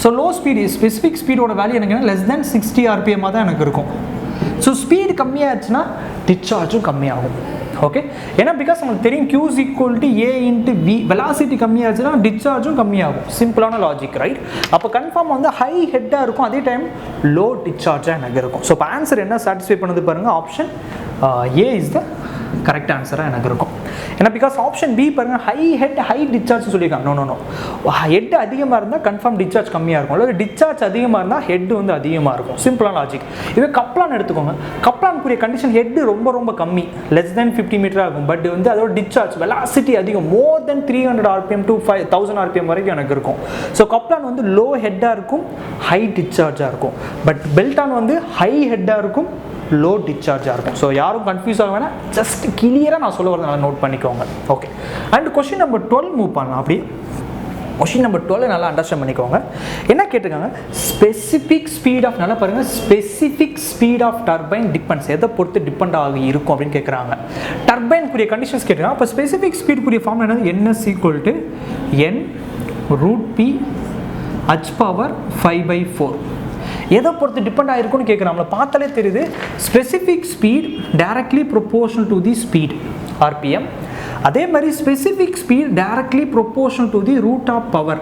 ஸோ லோ ஸ்பீடு ஸ்பெசிஃபிக் ஸ்பீடோட வேல்யூ எனக்கு லெஸ் தென் 60 RPM தான் எனக்கு இருக்கும். ஸோ ஸ்பீடு கம்மியாச்சுன்னா டிஸ்சார்ஜும் கம்மியாகும். ஓகே, ஏன்னா பிகாஸ் நமக்கு தெரியும் Q is equal to A into V. Velocity கம்மியாச்சுன்னா டிஸ்சார்ஜும் கம்மியாகும். சிம்பிளான லாஜிக், ரைட்? அப்போ கன்ஃபார்ம் வந்து ஹை ஹெட்டாக இருக்கும். அதே டைம் லோ டிஸ்சார்ஜாக எனக்கு இருக்கும். ஸோ இப்போ ஆன்சர் என்ன சாட்டிஸ்ஃபை பண்ணுது பாருங்கள். Option A is the correct ஆன்சராக எனக்கு இருக்கும். ஏன்னா பிகாஸ் ஆப்ஷன் பி பாருங்கள், ஹை ஹெட் ஹை டிஸ்சார்ஜ் சொல்லியிருக்காங்க. நோ ஹெட் அதிகமாக இருந்தால் கன்ஃபார்ம் டிஸ்சார்ஜ் கம்மியாக இருக்கும். அல்லது டிஸ்சார்ஜ் அதிகமாக இருந்தால் ஹெட் வந்து அதிகமாக இருக்கும். சிம்பிளான லாஜிக். இதே கப்ளான் எடுத்துக்கோங்க. கப்ளானுக்குரிய கண்டிஷன் ஹெட் ரொம்ப கம்மி, லெஸ் தென் 50 மீட்டராக இருக்கும். பட் வந்து அதோட டிஸ்சார்ஜ் வெலாசிட்டி அதிகம், மோர் தென் 300 RPM to 1000 RPM வரைக்கும் எனக்கு இருக்கும். ஸோ கப்ளான் வந்து லோ ஹெட்டாக இருக்கும், ஹை டிஸ்சார்ஜாக இருக்கும். பட் பெல்டான் வந்து ஹை ஹெட்டாக இருக்கும், லோ டிஸ்சார்ஜாக இருக்கும். ஸோ யாரும் கன்ஃபியூஸ் ஆக வேணாம், ஜஸ்ட் கிளியராக நான் சொல்ல வரதை நோட் பண்ணிக்கோங்க. Okay, and question number 12 move பண்ணலாம். அப்படி கொஸ்டின் நம்பர் 12 நல்லா அண்டர்ஸ்டாண்ட் பண்ணிக்கோங்க. என்ன கேட்டிருக்காங்க? ஸ்பெசிஃபிக் ஸ்பீட் ஆஃப், நல்லா பாருங்கள், specific speed of turbine depends, எதை பொறுத்து டிபெண்ட் ஆகி இருக்கும் அப்படின்னு கேட்குறாங்க. டர்பைனுக்குரிய கண்டிஷன்ஸ் கேட்குறாங்க. அப்போ ஸ்பெசிஃபிக் ஸ்பீடுக்குரிய ஃபார்ம் என்னது? NS = N√P H⁻⁴. எதை பொறுத்து டிபெண்ட் ஆகிருக்குன்னு கேட்குறாங்களா? பார்த்தாலே தெரியுது. Specific speed directly proportional to the speed RPM. அதே மாதிரி specific speed directly proportional to the root of power.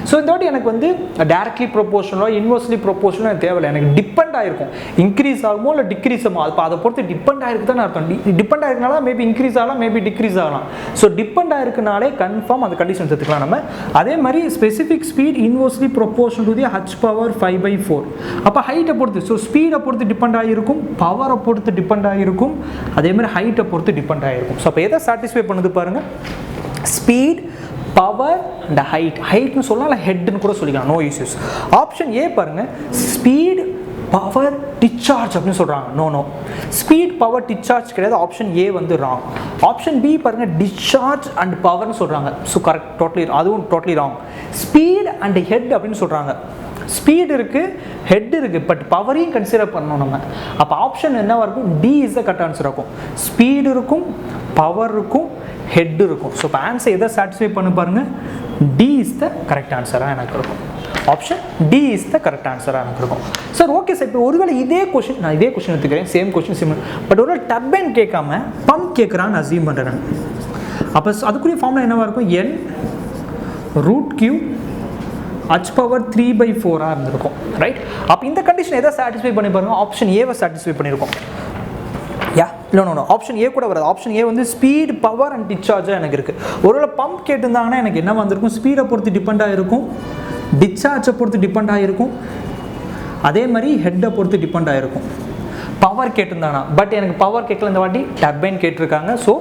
So இந்த வாட்டி எனக்கு வந்து டைரக்ட்லி ப்ரொபோர்ஷனலோ இன்வெர்ஸ்லி ப்ரொபோர்ஷனலோ எனக்கு தேவையில்லை. எனக்கு டிபெண்ட் ஆகிருக்கும். இன்க்ரீஸ் ஆகுமோ இல்லை டிக்ரீஸ் ஆகுமோ, அது அதை பொறுத்து டிபெண்ட் ஆகிருக்கு தான் அர்த்தம். டிபெண்ட் ஆகிருக்கனால மேபி இன்க்ரீஸ் ஆகலாம், மேபி டிக்ரீஸ் ஆகலாம். ஸோ டிபெண்ட் ஆகிருக்கனாலே கன்ஃபார்ம் அந்த கண்டிஷன்ஸ் எடுத்துக்கலாம் நம்ம. அதே மாதிரி specific speed inversely proportional to the H⁻⁴. அப்போ ஹைட்டை பொறுத்து, ஸோ ஸ்பீடை பொறுத்து டிபெண்ட் ஆகிருக்கும், பவரை பொறுத்து டிபெண்ட் ஆகிருக்கும், அதே மாதிரி ஹைட்டை பொறுத்து டிபெண்ட் ஆகிருக்கும். ஸோ அப்போ எதை சாட்டிஸ்ஃபை பண்ணுது பாருங்கள்? Speed, power and height. ஹைட்னு சொல்லலாம், ஹெட்னு கூட சொல்லிக்கலாம், நோ இஷ்யூஸ். ஆப்ஷன் ஏ பாருங்க, ஸ்பீட், பவர், டிஸ்சார்ஜ் அப்படின்னு சொல்கிறாங்க. நோ ஸ்பீட், பவர், டிஸ்சார்ஜ் கிடையாது. ஆப்ஷன் ஏ வந்து ராங். ஆப்ஷன் பி பாருங்க, டிஸ்சார்ஜ் அண்ட் பவர்னு சொல்கிறாங்க. ஸோ கரெக்ட், டோட்டலி, அதுவும் totally wrong. Speed and head அப்படின்னு சொல்கிறாங்க. ஸ்பீட் இருக்குது, ஹெட் இருக்குது, பட் பவரையும் கன்சிடர் பண்ணணும் நம்ம. அப்போ ஆப்ஷன் என்னவாக இருக்கும்? D is the correct answer இருக்கும். ஸ்பீடு இருக்கும், பவர் இருக்கும், ஹெட் இருக்கும். ஸோ இப்போ ஆன்சர் எதை சாட்டிஸ்ஃபை பண்ண பாருங்கள்? டி இஸ் த கரெக்ட் ஆன்சராக எனக்கு இருக்கும். Option D is the correct ஆன்சராக எனக்கு இருக்கும். சார் ஓகே சார், இப்போ ஒருவேளை இதே கொஸ்டின், நான் இதே கொஸ்டின் எடுத்துக்கிறேன், சேம் கொஸ்டின் சிமிலர், பட் ஒருவேளை டர்பைன் கேட்காம பம்ப் கேட்குறான்னு அசியூம் பண்ணுறேன். அப்போ அதுக்குரிய ஃபார்முலா என்னவாக இருக்கும்? N√Q H⁻⁴ இருந்திருக்கும், ரைட்? அப்போ இந்த கண்டிஷன் எதை சாட்டிஸ்ஃபை பண்ணி பாருங்க? ஆப்ஷன் ஏவை சாட்டிஸ்ஃபை பண்ணியிருக்கோம். நோ ஆப்ஷன் ஏ கூட வராது. ஆப்ஷன் ஏ வந்து ஸ்பீட், பவர் அண்ட் டிஸ்சார்ஜாக எனக்கு இருக்குது. ஒருவேளை பம்ப் கேட்டிருந்தாங்கன்னா எனக்கு என்ன வந்திருக்கும்? ஸ்பீடை பொறுத்து டிபெண்ட் ஆகிருக்கும், டிஸ்சார்ஜை பொறுத்து டிபெண்ட் ஆகிருக்கும், அதே மாதிரி ஹெட்டை பொறுத்து டிபெண்ட் ஆகிருக்கும். பவர் கேட்டிருந்தாங்கன்னா, பட் எனக்கு பவர் கேட்கல, இந்த வாட்டி டர்பைன் கேட்டிருக்காங்க. ஸோ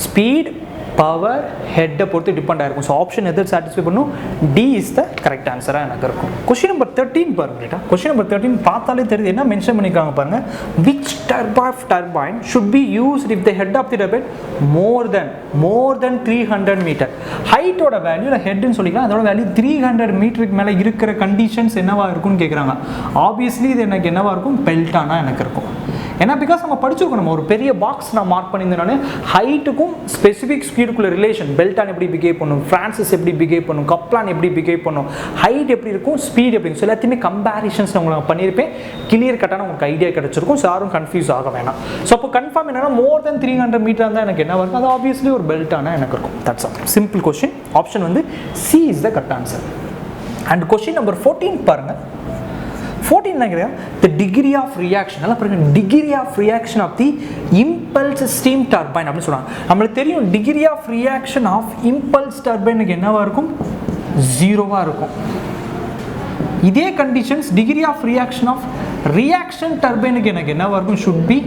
ஸ்பீட், பவர், ஹெட்டை பொறுத்து டிபெண்ட் ஆகிருக்கும். ஸோ ஆப்ஷன் எதை சாட்டிஸ்ஃபை பண்ணும்? டி இஸ் த கரெக்ட் ஆன்சராக எனக்கு இருக்கும். கொஸ்டின் நம்பர் 13 பாருங்க. கொஸ்டின் நம்பர் 13 பார்த்தாலே தெரியுது, என்ன மென்ஷன் பண்ணியிருக்காங்க பாருங்க. Which type of turbine should be used if the head of the turbine more than 300 metre. ஹைட்டோட வேல்யூ இல்லை ஹெட்னு சொல்லிக்கலாம், அதோட வேல்யூ 300 மீட்டருக்கு மேலே இருக்கிற கண்டிஷன்ஸ் என்னவா இருக்கும்னு கேட்குறாங்க. ஆப்வியஸ்லி இது எனக்கு என்னவா இருக்கும்? பெல்டானா எனக்கு இருக்கும். ஏன்னா பிகாஸ் நம்ம படிச்சிருக்கோம், நம்ம ஒரு பெரிய பாக்ஸ் நான் மார்க் பண்ணியிருந்தேன். ஹைட்டுக்கும் ஸ்பெசிஃபிக் ஸ்பீடுக்குள்ள ரிலேஷன், பெல்டான் எப்படி பிஹேவ் பண்ணும், ஃப்ரான்சிஸ் எப்படி பிஹேவ் பண்ணும், கப்லான் எப்படி பிஹேவ் பண்ணும், ஹைட் எப்படி இருக்கும், ஸ்பீட் எப்படி இருக்கும், ஸோ எல்லாத்தையுமே கம்பேரிஷன்ஸ் உங்களுக்கு பண்ணியிருப்பேன். கிளியர் கட்டான உங்களுக்கு ஐடியா கிடைச்சிருக்கும். ஸோ யாரும் கன்ஃபியூஸ் ஆக வேணாம். ஸோ அப்போ கன்ஃபார்ம் என்னன்னா மோர் தென் 300 மீட்டர் இருந்தால் எனக்கு என்ன வரும், அது ஆப்வியஸ்லி ஒரு பெல்டான எனக்கு இருக்கும். That's all. Simple question. Option வந்து C is the correct answer. And question number 14 பாருங்க. 14 நினைக்கிறேன், the degree of reaction. நல்லா பாருங்க, degree of reaction of the impulse steam turbine அப்படின்னு சொல்றாங்க. நம்மளுக்கு தெரியும் degree of reaction of impulse turbine என்னவா இருக்கும், 0வா இருக்கும். இதே conditions degree of reaction of reaction turbine எனக்கு என்னவா இருக்கும், should be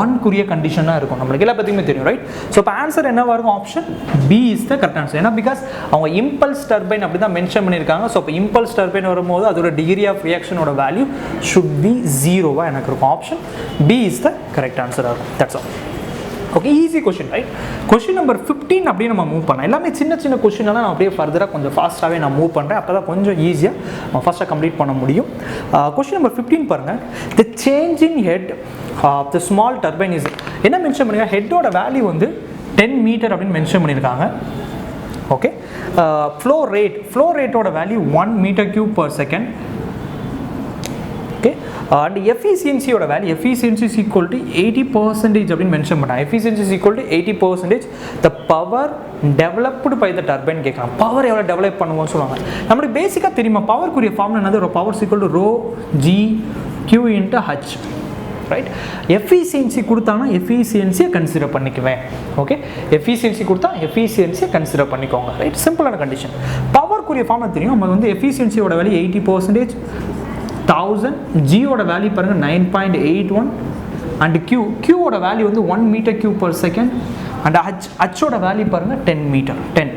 1 குரிய கண்டிஷனாக இருக்கும். நம்மளுக்கு எல்லா பற்றியுமே தெரியும், ரைட்? ஸோ இப்போ ஆன்சர் என்னவா இருக்கும், option B is the correct answer. ஏன்னா பிகாஸ் அவங்க இம்பல்ஸ் டர்பைன் அப்படி தான் மென்ஷன் பண்ணியிருக்காங்க. ஸோ இப்போ இம்பல்ஸ் டர்பைன் வரும்போது அதோட டிகிரி ஆஃப் ரியாக்ஷனோட வேல்யூ ஷுட் பி 0வா எனக்கு இருக்கும். Option B is the correct ஆன்சராக இருக்கும். That's all. Okay, easy question, right? Question number 15 அப்படியே நம்ம மூவ் பண்ணலாம். எல்லாமே சின்ன சின்ன கொஸ்டின் எல்லாம் நான் அப்படியே ஃபர்தராக கொஞ்சம் ஃபாஸ்ட்டாகவே நான் மூவ் பண்ணுறேன். அப்போ தான் கொஞ்சம் ஈஸியாக நம்ம ஃபஸ்ட்டாக கம்ப்ளீட் பண்ண முடியும். கொஸ்டின் நம்பர் 15 பாருங்கள். The change in head of the small turbine is என்ன மென்ஷன் பண்ணியிருக்காங்க, ஹெட்டோட வேல்யூ வந்து 10 மீட்டர் அப்படின்னு மென்ஷன் பண்ணியிருக்காங்க. ஓகே, ஃப்ளோ ரேட்டோட value 1 metre cube per second. Okay, and எஃபிஷியன்சியோட value, efficiency is equal to 80% அப்படின்னு மென்ஷன் பண்ணாங்க. Efficiency is equal to 80%. The power developed by the turbine கேட்கலாம். பவர் எவ்வளோ டெவலப் பண்ணுவோம்னு சொல்லுவாங்க. நம்மளுக்கு பேசிக்காக தெரியுமா, பவருக்குரிய ஃபார்முலா என்னது, ஒரு power equal to rho g Q into H, right? Efficiency கொடுத்தாங்கன்னா எஃபிஷியன்சியை கன்சிடர் பண்ணிக்குவேன். ஓகே, எஃபிஷியன்சி கொடுத்தா எஃபிஷியன்சியை கன்சிடர் பண்ணிக்கோங்க, ரைட்? சிம்பிளான கண்டிஷன். பவருக்குரிய ஃபார்முலா தெரியும், நம்ம வந்து எஃபிஷியன்சியோட வேல்யூ 80%, 1000, ஜியோட வேல்யூ பாருங்க 9.81, அண்ட் கியூவோட வேல்யூ வந்து 1 metre cube per second, and ஹச்சோட வேல்யூ பாருங்க 10 மீட்டர் 10.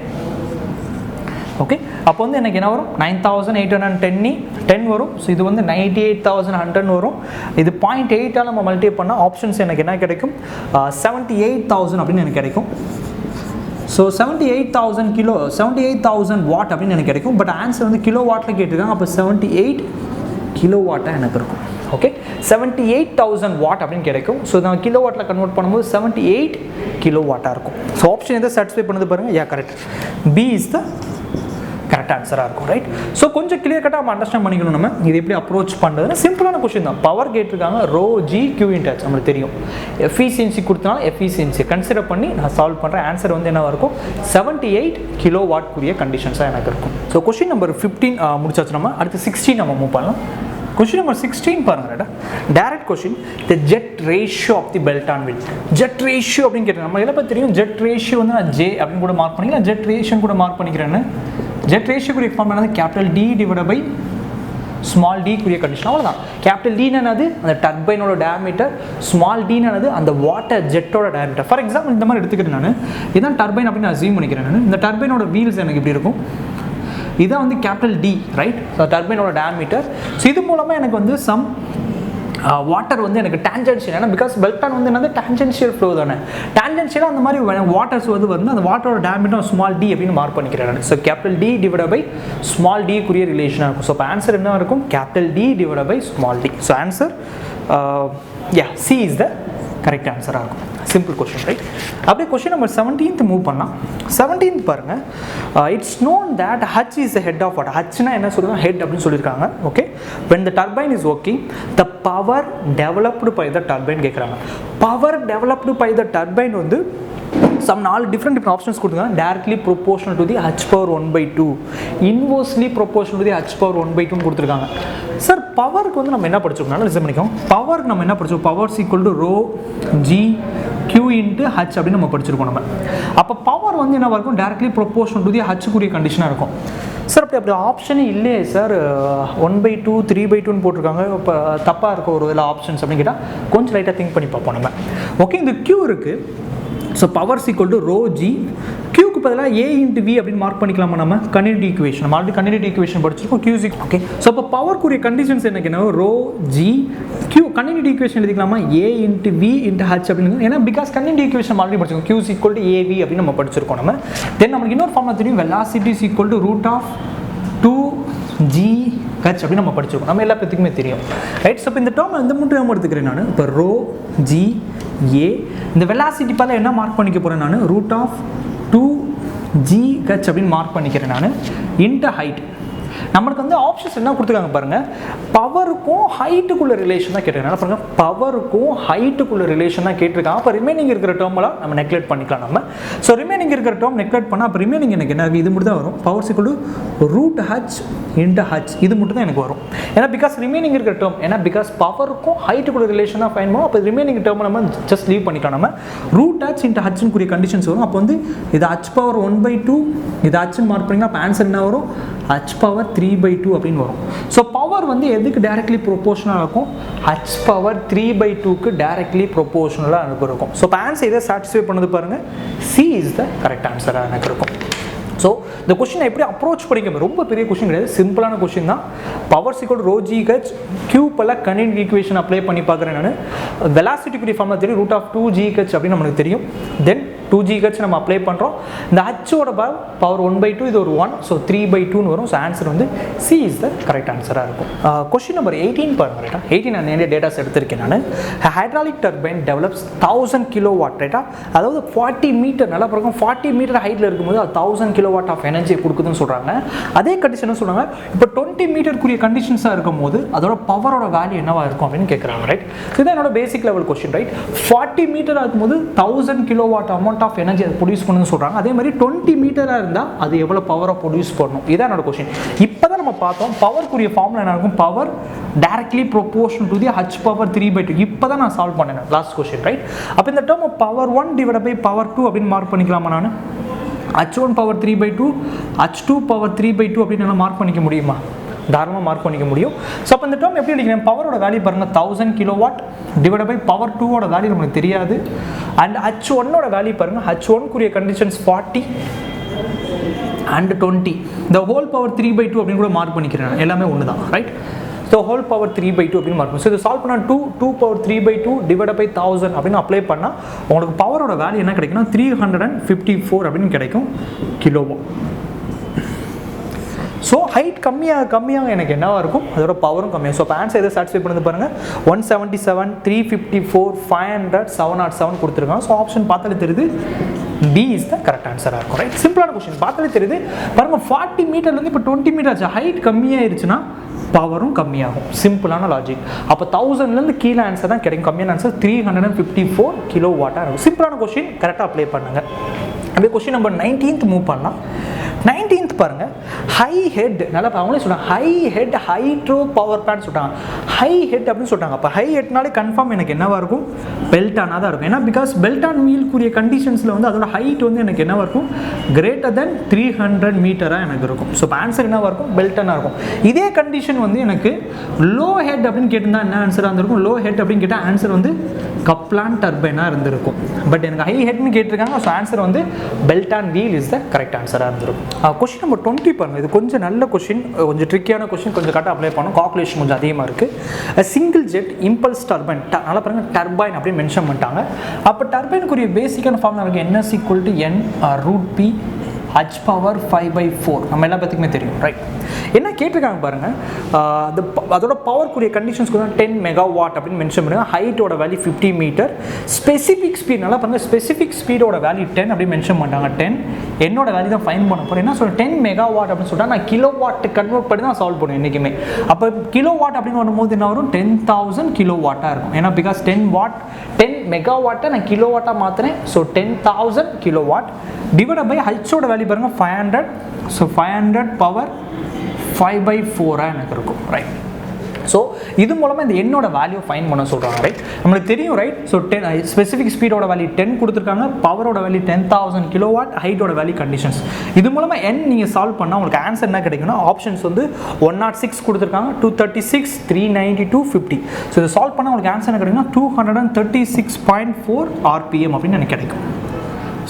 ஓகே, அப்போ வந்து எனக்கு என்ன வரும், 9810 வரும். ஸோ இது வந்து 98,100 வரும். இது 0.8 நம்ம மல்டிப்ளை பண்ணால் ஆப்ஷன்ஸ் எனக்கு என்ன கிடைக்கும், 78,000 அப்படின்னு எனக்கு கிடைக்கும். ஸோ 78,000 வாட் அப்படின்னு எனக்கு கிடைக்கும். பட் ஆன்சர் வந்து கிலோ வாட்டில் கேட்டிருக்காங்க. அப்போ 78 கிலோ வாட்டாக எனக்கு இருக்கும். ஓகே, 78,000 வாட் அப்படின்னு கிடைக்கும். ஸோ நான் கிலோ வாட்டில் கன்வெர்ட் பண்ணும்போது 78 கிலோ வாட்டாக இருக்கும். ஸோ ஆப்ஷன் எதை சாட்டிஸ்ஃபை பண்ணுது பாருங்கள், yeah correct, B is the correct ஆன்சராக இருக்கும், ரைட்? ஸோ கொஞ்சம் கிளியர் கட்டாக நம்ம அண்டர்ஸ்டாண்ட் பண்ணிக்கணும். நம்ம இது எப்படி அப்ரோச் பண்ணுறதுன்னு சிம்பிளான கொஸ்டின் தான். பவர் கேட்டிருக்காங்க, rho g Q into H நம்மளுக்கு தெரியும். எஃபிஷியன்சி கொடுத்தனால எஃபிஷியன்சி கன்சிடர் பண்ணி நான் சால்வ் பண்ணுறேன். ஆன்சர் வந்து என்னவாக இருக்கும், 78 கிலோ வாட்க்குரிய கண்டிஷன்ஸாக எனக்கு இருக்கும். ஸோ கொஸ்டின் நம்பர் 15 முடிச்சாச்சு. நம்ம அடுத்து 16 நம்ம மூவ் பண்ணலாம். கொஸ்டின் நம்பர் 16 பாருங்க, direct question. The jet ratio of the Pelton wheel. Jet ratio அப்படின்னு கேட்டாங்க. நம்ம எதை பற்றி தெரியும், ஜெட் ரேஷியோ வந்து நான் ஜே அப்படின்னு கூட மார்க் பண்ணிக்கலாம், ஜெட் ரேஷியோ கூட மார்க் பண்ணிக்கிறேன்னு. ஜெட் ரேஷியோக்குரிய ஃபார்ம் என்னது, capital D divide by small D குரிய கண்டிஷன், அவ்வளோதான். கேபிட்டல் டி என்னது அந்த டர்பைனோட டயாமீட்டர், ஸ்மால் டி என்னது அந்த வாட்டர் ஜெட்டோட டயாமீட்டர். ஃபார் எக்ஸாம்பிள் இந்த மாதிரி எடுத்துக்கிட்டு நான் இதான் டர்பைன் அப்படின்னு அஸ்யூம் பண்ணிக்கிறேன் நான். இந்த டர்பைனோட வீல்ஸ் எனக்கு இப்படி இருக்கும், இதான் வந்து கேபிட்டல் டி, ரைட்? ஸோ டர்பைனோட டயாமீட்டர். ஸோ இது மூலமாக எனக்கு வந்து சம் வாட்டர் வந்து எனக்கு டான்ஜென்ஷியல், ஏன்னா பிகாஸ் பெல்டான் வந்து என்னது டான்ஜென்ஷியல் ஃப்ளோ தானே. டான்ஜென்ஷியலாக அந்த மாதிரி வாட்டர்ஸ் வந்து அந்த வாட்டரோட டயாமீட்டர் ஸ்மால் டி அப்படின்னு மார்க் பண்ணிக்கிறேன். So capital D divide by small D குரிய ரிலேஷனாக இருக்கும். ஸோ இப்போ ஆன்சர் என்ன இருக்கும், capital D divide by small d. So answer C is the correct ஆன்சராக இருக்கும். Simple question, right? அப்படியே கொஸ்டின் நம்பர் 17th மூவ் பண்ணலாம். 17th பாருங்க, it's known that h is the head of water. ஹச்னா என்ன சொல்லுவாங்க, ஹெட் அப்படின்னு சொல்லியிருக்காங்க. Okay, when the turbine is working, the power developed by the turbine கேட்குறாங்க. Power developed by the turbine வந்து some 4 different options கொடுத்துருக்காங்க. Directly proportional to the h power 1/2, inversely proportional to the h power 1/2 கொடுத்துருக்காங்க. Sir பவருக்கு வந்து நம்ம என்ன படிச்சிருக்கோம், listen பண்ணிக்கோம். பவருக்கு நம்ம என்ன படிச்சிருக்கோம், power equal to rho g Q into H அப்படின்னு நம்ம படிச்சிருக்கோம் நம்ம. அப்போ பவர் வந்து என்ன இருக்கும், டைரக்ட்லி ப்ரொபோஷனல் டு தி ஹச்சுக்குரிய கண்டிஷனாக இருக்கும். சார் அப்படி ஆப்ஷனே இல்லையே சார், 1/2 3/2 போட்டிருக்காங்க. இப்போ தப்பாக இருக்க ஒரு இதில் ஆப்ஷன்ஸ் அப்படின்னு கேட்டால் கொஞ்சம் லைட்டாக திங்க் பண்ணி பார்ப்போம் நம்ம. ஓகே, இந்த கியூ இருக்குது. So power equal to rho g, கியூக்கு பதிலாக ஏ இன்ட்டு வி அப்படின்னு மார்க் பண்ணிக்கலாமா நம்ம. கன்டினியூட்டி ஈக்குவேஷன் நம்ம ஆல்ரெடி கன்டினியூட்டி ஈக்குவேஷன் படிச்சிருக்கோம். Q okay. ஸோ இப்போ பவர்க்குரிய கண்டிஷன்ஸ் எனக்கு என்ன, rho g q. Continuity equation எழுதிக்கலாமா, a into v into H அப்படின்னு. ஏன்னா பிகாஸ் கன்டினியூட்டி ஈக்குவேஷன் ஆல்ரெடி படிச்சிருக்கோம். கியூ ஈக்குவல் டு ஏவி அப்படின்னு நம்ம படிச்சிருக்கோம் நம்ம. தென் நமக்கு இன்னொரு ஃபார்முலா தெரியும், velocity equal to root of 2g H அப்படின்னு நம்ம படிச்சிருக்கோம், நம்ம எல்லா பேத்துக்குமே தெரியும், ரைட்? ஸோ இப்போ இந்த டேர்ம் இந்த மூணு டேர்ம் எடுத்துக்கிறேன் நான். இப்போ ரோ ஜி ஏ, இந்த வெலாசிட்டி பால என்ன மார்க் பண்ணிக்க போகிறேன் நான், ரூட் ஆஃப் 2gh அப்படின்னு மார்க் பண்ணிக்கிறேன் நான், இன்ட்டு ஹைட். நம்மளுக்கு வந்து ஆப்ஷன்ஸ் என்ன கொடுத்துருக்காங்க பாருங்கள், பவருக்கும் ஹைட்டுக்குள்ள ரிலேஷன் தான் கேட்டிருக்காங்க. பாருங்கள், பவருக்கும் ஹைட்டுக்குள்ள ரிலேஷன் தான் கேட்டிருக்காங்க. அப்போ ரிமைனிங் இருக்கிற டேர்மெல்லாம் நம்ம நெக்லெக்ட் பண்ணிக்கலாம் நம்ம. ஸோ ரிமைனிங் இருக்கிற டேர்ம் நெக்லெக்ட் பண்ணால் அப்போ ரிமைனிங் எனக்கு என்ன, இது மட்டும் தான் வரும், பவர் சிக்கல் ரூட் ஹச் இன்ட்டு ஹச், இது மட்டும் தான் எனக்கு வரும். ஏன்னா பிகாஸ் ரிமைனிங் இருக்கிற டேர்ம், ஏன்னா பிகாஸ் பவருக்கும் ஹைட்டுக்குள்ள ரிலேஷன் தான் ஃபைன் பண்ணுவோம். அப்போ ரிமைனிங் டேர்ம் நம்ம ஜஸ்ட் லீவ் பண்ணிக்கலாம் நம்ம. ரூட் ஹச் இன்ட்டு ஹச்னு கூடிய கண்டிஷன்ஸ் வரும். அப்போ வந்து இது h பவர் 1/2, இது ஹச்னு மார்க் பண்ணிங்கன்னா அப்போ ஆன்சர் என்ன வரும், h பவர் 3/2 அப்படின்னு வரும். ஸோ பவர் வந்து எதுக்கு டைரக்ட்லி ப்ரொபோஷனலாக இருக்கும், h பவர் 3/2க்கு டைரக்ட்லி ப்ரொபோஷனலாக எனக்கு இருக்கும். ஸோ இப்போ ஆன்சர் இதை சாட்டிஸ்ஃபை பண்ணது பாருங்கள், சி இஸ் த கரெக்ட் ஆன்சராக எனக்கு இருக்கும். ஸோ இந்த கொஸ்டினை எப்படி அப்ரோச் பண்ணிக்க, ரொம்ப பெரிய கொஸ்டின் கிடையாது, சிம்பிளான கொஸ்டின் தான். பவர் சிக்கல் ரோ ஜி ஹெச் கியூப்பெல்லாம் கனெக்ட் ஈக்குவேஷன் அப்ளை பண்ணி பார்க்குறேன் நான். வெலாசிட்டிக்குரிய ஃபார்முலா தெரியும், ரூட் ஆஃப் 2gh அப்படின்னு நமக்கு தெரியும். தென் 2gh நம்ம அப்ளை பண்ணுறோம். இந்த ஹச்சோட பவர் 1/2, இது ஒரு 1, ஸோ 3/2ன்னு வரும். ஸோ ஆன்சர் வந்து சி இஸ் த கரெக்ட் ஆன்சராக இருக்கும். கொஸ்டின் நம்பர் 18 பாருங்க, ரைட்டா? 18 நான் நிறைய டேட்டாஸ் எடுத்திருக்கேன் நான். ஹைட்ராலிக் டர்பைன் டெவலப்ஸ் 1000 கிலோவாட், ரைட்டா? அதாவது 40 மீட்டர், நல்லா பிறகு 40 மீட்டர் ஹைட்டில் இருக்கும்போது அது 1000 கிலோவாட் ஆஃப் எனர்ஜி கொடுக்குதுன்னு சொல்கிறாங்க. அதே கண்டிஷன் சொல்கிறாங்க, இப்போ 20 மீட்டருக்குரிய கண்டிஷன்ஸாக இருக்கும் போது அதோட பவரோட வேல்யூ என்னவா இருக்கும் அப்படின்னு கேட்குறாங்க, ரைட்? இதுதான் என்னோட பேசிக் லெவல் கொஸ்டின், ரைட்? 40 மீட்டராக இருக்கும்போது 1000 கிலோவாட் அமௌண்ட் ஆஃப் எனர்ஜி அதை ப்ரொடியூஸ் பண்ணுன்னு சொல்கிறாங்க. அதே மாதிரி 20 மீட்டராக இருந்தால் அது எவ்வளோ பவரை ப்ரொடியூஸ் பண்ணணும், இதான் என்னோட கொஸ்டின். இப்போ தான் நம்ம பார்த்தோம் பவருக்குரிய ஃபார்முலா என்ன இருக்கும், power directly proportional to the h power 3/2. இப்போ தான் நான் சால்வ் பண்ணேன் லாஸ்ட் கொஸ்டின், ரைட்? அப்போ இந்த term power 1 divide by power 2 அப்படின்னு மார்க் பண்ணிக்கலாமா நான்? h1 பவர் 3/2, h2 பவர் 3/2 அப்படின்னு எல்லாம் மார்க் பண்ணிக்க முடியுமா? தாராளமாக மார்க் பண்ணிக்க முடியும். ஸோ அப்போ இந்த டேர்ம் எப்படி அடிக்கிறேன், பவரோட வேல்யூ பாருங்கள் 1000 கிலோவாட் டிவைட் பை பவர் 2ஓட வேல்யூ நமக்கு தெரியாது. அண்ட் h1ஓட வேல்யூ பாருங்கள், h1குரிய கண்டிஷன்ஸ் 40 அண்ட் 20, இந்த ஹோல் பவர் 3/2 அப்படின்னு கூட மார்க் பண்ணிக்கிறேன், எல்லாமே ஒன்று தான், ரைட்? ஸோ ஹோல் பவர் 3/2 அப்படின்னு மார்க் பண்ணி, ஸோ இது சால்வ் பண்ணால் 2 பவர் 3/2 டிவைட் பை 1000 அப்படின்னு அப்ளை பண்ணால் உங்களுக்கு பவரோட வேல்யூ என்ன கிடைக்குன்னா 354 அப்படின்னு கிடைக்கும் கிலோவாட். ஸோ ஹைட் கம்மியாக எனக்கு என்னவாக இருக்கும், அதோட பவரும் கம்மியாக. ஸோ இப்போ ஆன்சர் எதை சாட்டிஸ்ஃபை பண்ணது பாருங்கள், 177, 354, 500, 707 கொடுத்துருக்காங்க. ஸோ ஆப்ஷன் பார்த்தாலே தெரியுது பி இஸ் த கரெக்ட் ஆன்சராக இருக்கும், ரைட்? சிம்பிளான கொஸ்டின் பார்த்தாலே தெரியுது பாருங்கள், 40 மீட்டர்லேருந்து இப்போ 20 மீட்டர் ஆச்சு, ஹைட் கம்மியாகிருச்சுன்னா பவரும் கம்மியாகும், சிம்பிளான லாஜிக். அப்போ 1000லேருந்து கீழே ஆன்சர் தான் கிடைக்கும், கம்மியான ஆன்சர் 354 கிலோவாட்டாக இருக்கும். சிம்பிளான கொஸ்டின் கரெக்டாக அப்ளை பண்ணுங்க. அப்படியே கொஸ்டின் நம்பர் 19th மூவ் பண்ணலாம். 19th பாருங்க, ஹை ஹெட், நல்லா அவங்களே சொல்கிறாங்க high head hydro power plant சொல்கிறாங்க. ஹை ஹெட் அப்படின்னு சொல்கிறாங்க. அப்போ ஹை ஹெட்னாலே கன்ஃபார்ம் எனக்கு என்னவாக இருக்கும், பெல்டானாக தான் இருக்கும். ஏன்னா பிகாஸ் பெல்டான் வீல்க்குரிய கண்டிஷன்ஸில் வந்து அதோட ஹைட் வந்து எனக்கு என்னவாக இருக்கும், கிரேட்டர் தென் 300 மீட்டராக எனக்கு இருக்கும். ஸோ இப்போ ஆன்சர் என்னவாக இருக்கும், பெல்டானாக இருக்கும். இதே கண்டிஷன் வந்து எனக்கு லோ ஹெட் அப்படின்னு கேட்டிருந்தா என்ன ஆன்சராக இருந்திருக்கும், லோ ஹெட் அப்படின்னு கேட்டால் ஆன்சர் வந்து கப்லான் டர்பைனாக இருந்திருக்கும். பட் எனக்கு ஹை ஹெட்னு கேட்டிருக்காங்க. ஸோ ஆன்சர் வந்து Pelton wheel is the correct ஆன்சராக இருந்திருக்கும். கொஸ்டின் நம்பர் 20 பாருங்க, இது கொஞ்சம் நல்ல கொஸ்டின், கொஞ்சம் ட்ரிக்கியான கொஸ்டின், கொஞ்சம் கரெக்டாக அப்ளை பண்ணணும், கால்குலேஷன் கொஞ்சம் அதிகமாக இருக்குது. சிங்கிள் ஜெட் இம்பல்ஸ் டர்பைன், நல்லா பாருங்க டர்பைன் அப்படின்னு மென்ஷன் பண்ணிட்டாங்க. அப்போ டர்பைனுக்குரிய பேசிக்கான ஃபார்முலா இருக்குது, NS = N √P h power 5/4, நம்ம எல்லா பற்றிக்குமே தெரியும், ரைட்? என்ன கேட்டிருக்காங்க பாருங்கள், அதோட பவர்க்குரிய கண்டிஷன்ஸ் 10 மெகாவாட் அப்படின்னு மென்ஷன் பண்ணுங்க. ஹைட்டோட வேல்யூ 50 மீட்டர். ஸ்பெசிஃபிக் ஸ்பீட், நல்லா பாருங்கள், ஸ்பெசிஃபிக் ஸ்பீடோட வேல்யூ 10 அப்படின்னு மென்ஷன் பண்ணிட்டாங்க. 10 என்னோட வேல்யூ தான் ஃபைன் பண்ண போகிறேன். என்ன சொல்ல 10 மெகாவாட் அப்படின்னு சொல்லிட்டு நான் கிலோ வாட் கன்வெர்ட் பண்ணி தான் சால்வ் பண்ணுவேன் என்றைக்குமே. அப்போ கிலோ வாட் அப்படின்னு வரும்போது என்ன வரும், 10,000 கிலோ வாட்டாக இருக்கும். ஏன்னா பிகாஸ் 10 மெகாவாட்டை நான் கிலோ வாட்டாக மாற்றுறேன். So 10,000 kilo watt divide by ஹைட்ஸோட வேல்யூ பாருங்க 500. ஸோ 500 பவர் 5/4 எனக்கு இருக்கும், ரைட்? ஸோ இது மூலமாக இந்த என்னோட வேல்யூ ஃபைன் பண்ண சொல்கிறாங்க, ரைட்? நம்மளுக்கு தெரியும், ரைட்? ஸோ 10 ஸ்பெசிஃபிக் ஸ்பீடோட வேல்யூ 10 கொடுத்துருக்காங்க, பவரோட வேல்யூ 10,000 கிலோவாட், ஹைட்டோட வேல்யூ கண்டிஷன்ஸ். இது மூலமாக n நீங்கள் சால்வ் பண்ணால் உங்களுக்கு ஆன்சர் என்ன கிடைக்குன்னா, ஆப்ஷன்ஸ் வந்து 106 கொடுத்துருக்காங்க, 236, 392, 50. ஸோ இதை சால்வ் பண்ணால் உங்களுக்கு ஆன்சர் என்ன கிடைக்குன்னா 236.4 RPM அப்படின்னு எனக்கு கிடைக்கும்.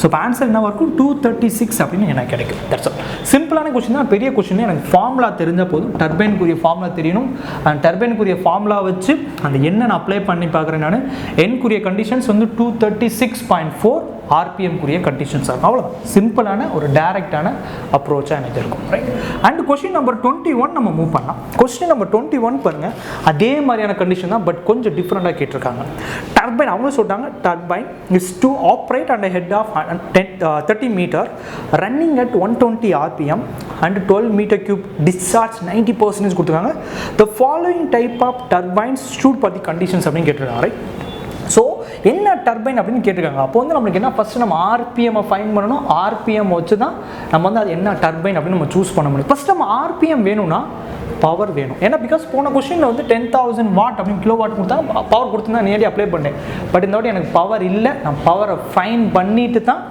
ஸோ இப்போ ஆன்சர் என்ன இருக்கும், 236 அப்படின்னு எனக்கு கிடைக்கும். That's all. சிம்பிளான கொஸ்டின் தான், பெரிய கொஸ்டின். எனக்கு ஃபார்முலா தெரிஞ்சால் போதும், டர்பைனுக்குரிய ஃபார்முலா தெரியணும். அந்த டர்பைனுக்குரிய ஃபார்முலா வச்சு அந்த என்ன நான் அப்ளை பண்ணி பார்க்குறேன் நான். என்குரிய கண்டிஷன்ஸ் வந்து 236.4 ஆர்பிஎம் குரிய கண்டிஷன்ஸாக இருக்கும். அவ்வளோதான், சிம்பிளான ஒரு டைரக்டான அப்ரோச்சாக எனக்கு இருக்கும். ரைட். அண்ட் கொஸ்டின் நம்பர் 21 நம்ம மூவ் பண்ணலாம். கொஸ்டின் நம்பர் 21 பாருங்க, அதே மாதிரியான கண்டிஷன் தான், பட் கொஞ்சம் டிஃப்ரெண்டாக கேட்டிருக்காங்க. டர்பைன் அவங்க சொல்லிட்டாங்க, turbine is to operate and head of 30 metre running at 120 RPM and 12 metre cube discharge 90% கொடுத்துருக்காங்க. The following type of turbines suit பற்றி கண்டிஷன்ஸ் அப்படின்னு கேட்டிருக்காங்க. ரைட். ஸோ என்ன டர்பைன் அப்படின்னு கேட்டிருக்காங்க. அப்போ வந்து நம்மளுக்கு என்ன, ஃபஸ்ட்டு நம்ம ஆர்பிஎம்மை ஃபைன் பண்ணணும். ஆர்பிஎம் வச்சு தான் நம்ம வந்து அது என்ன டர்பைன் அப்படின்னு நம்ம சூஸ் பண்ண முடியும். ஃபஸ்ட் நம்ம ஆர்பிஎம் வேணும்னா பவர் வேணும். ஏன்னா பிகாஸ் போன கொஸ்டினில் வந்து 10,000 வாட் அப்படின்னு கிலோ வாட் கொடுத்தாங்க, பவர் கொடுத்துருந்தா நேரடி அப்ளை பண்ணேன். பட் இந்த வாட்டி எனக்கு பவர் இல்லை, நான் பவரை ஃபைன் பண்ணிட்டு தான்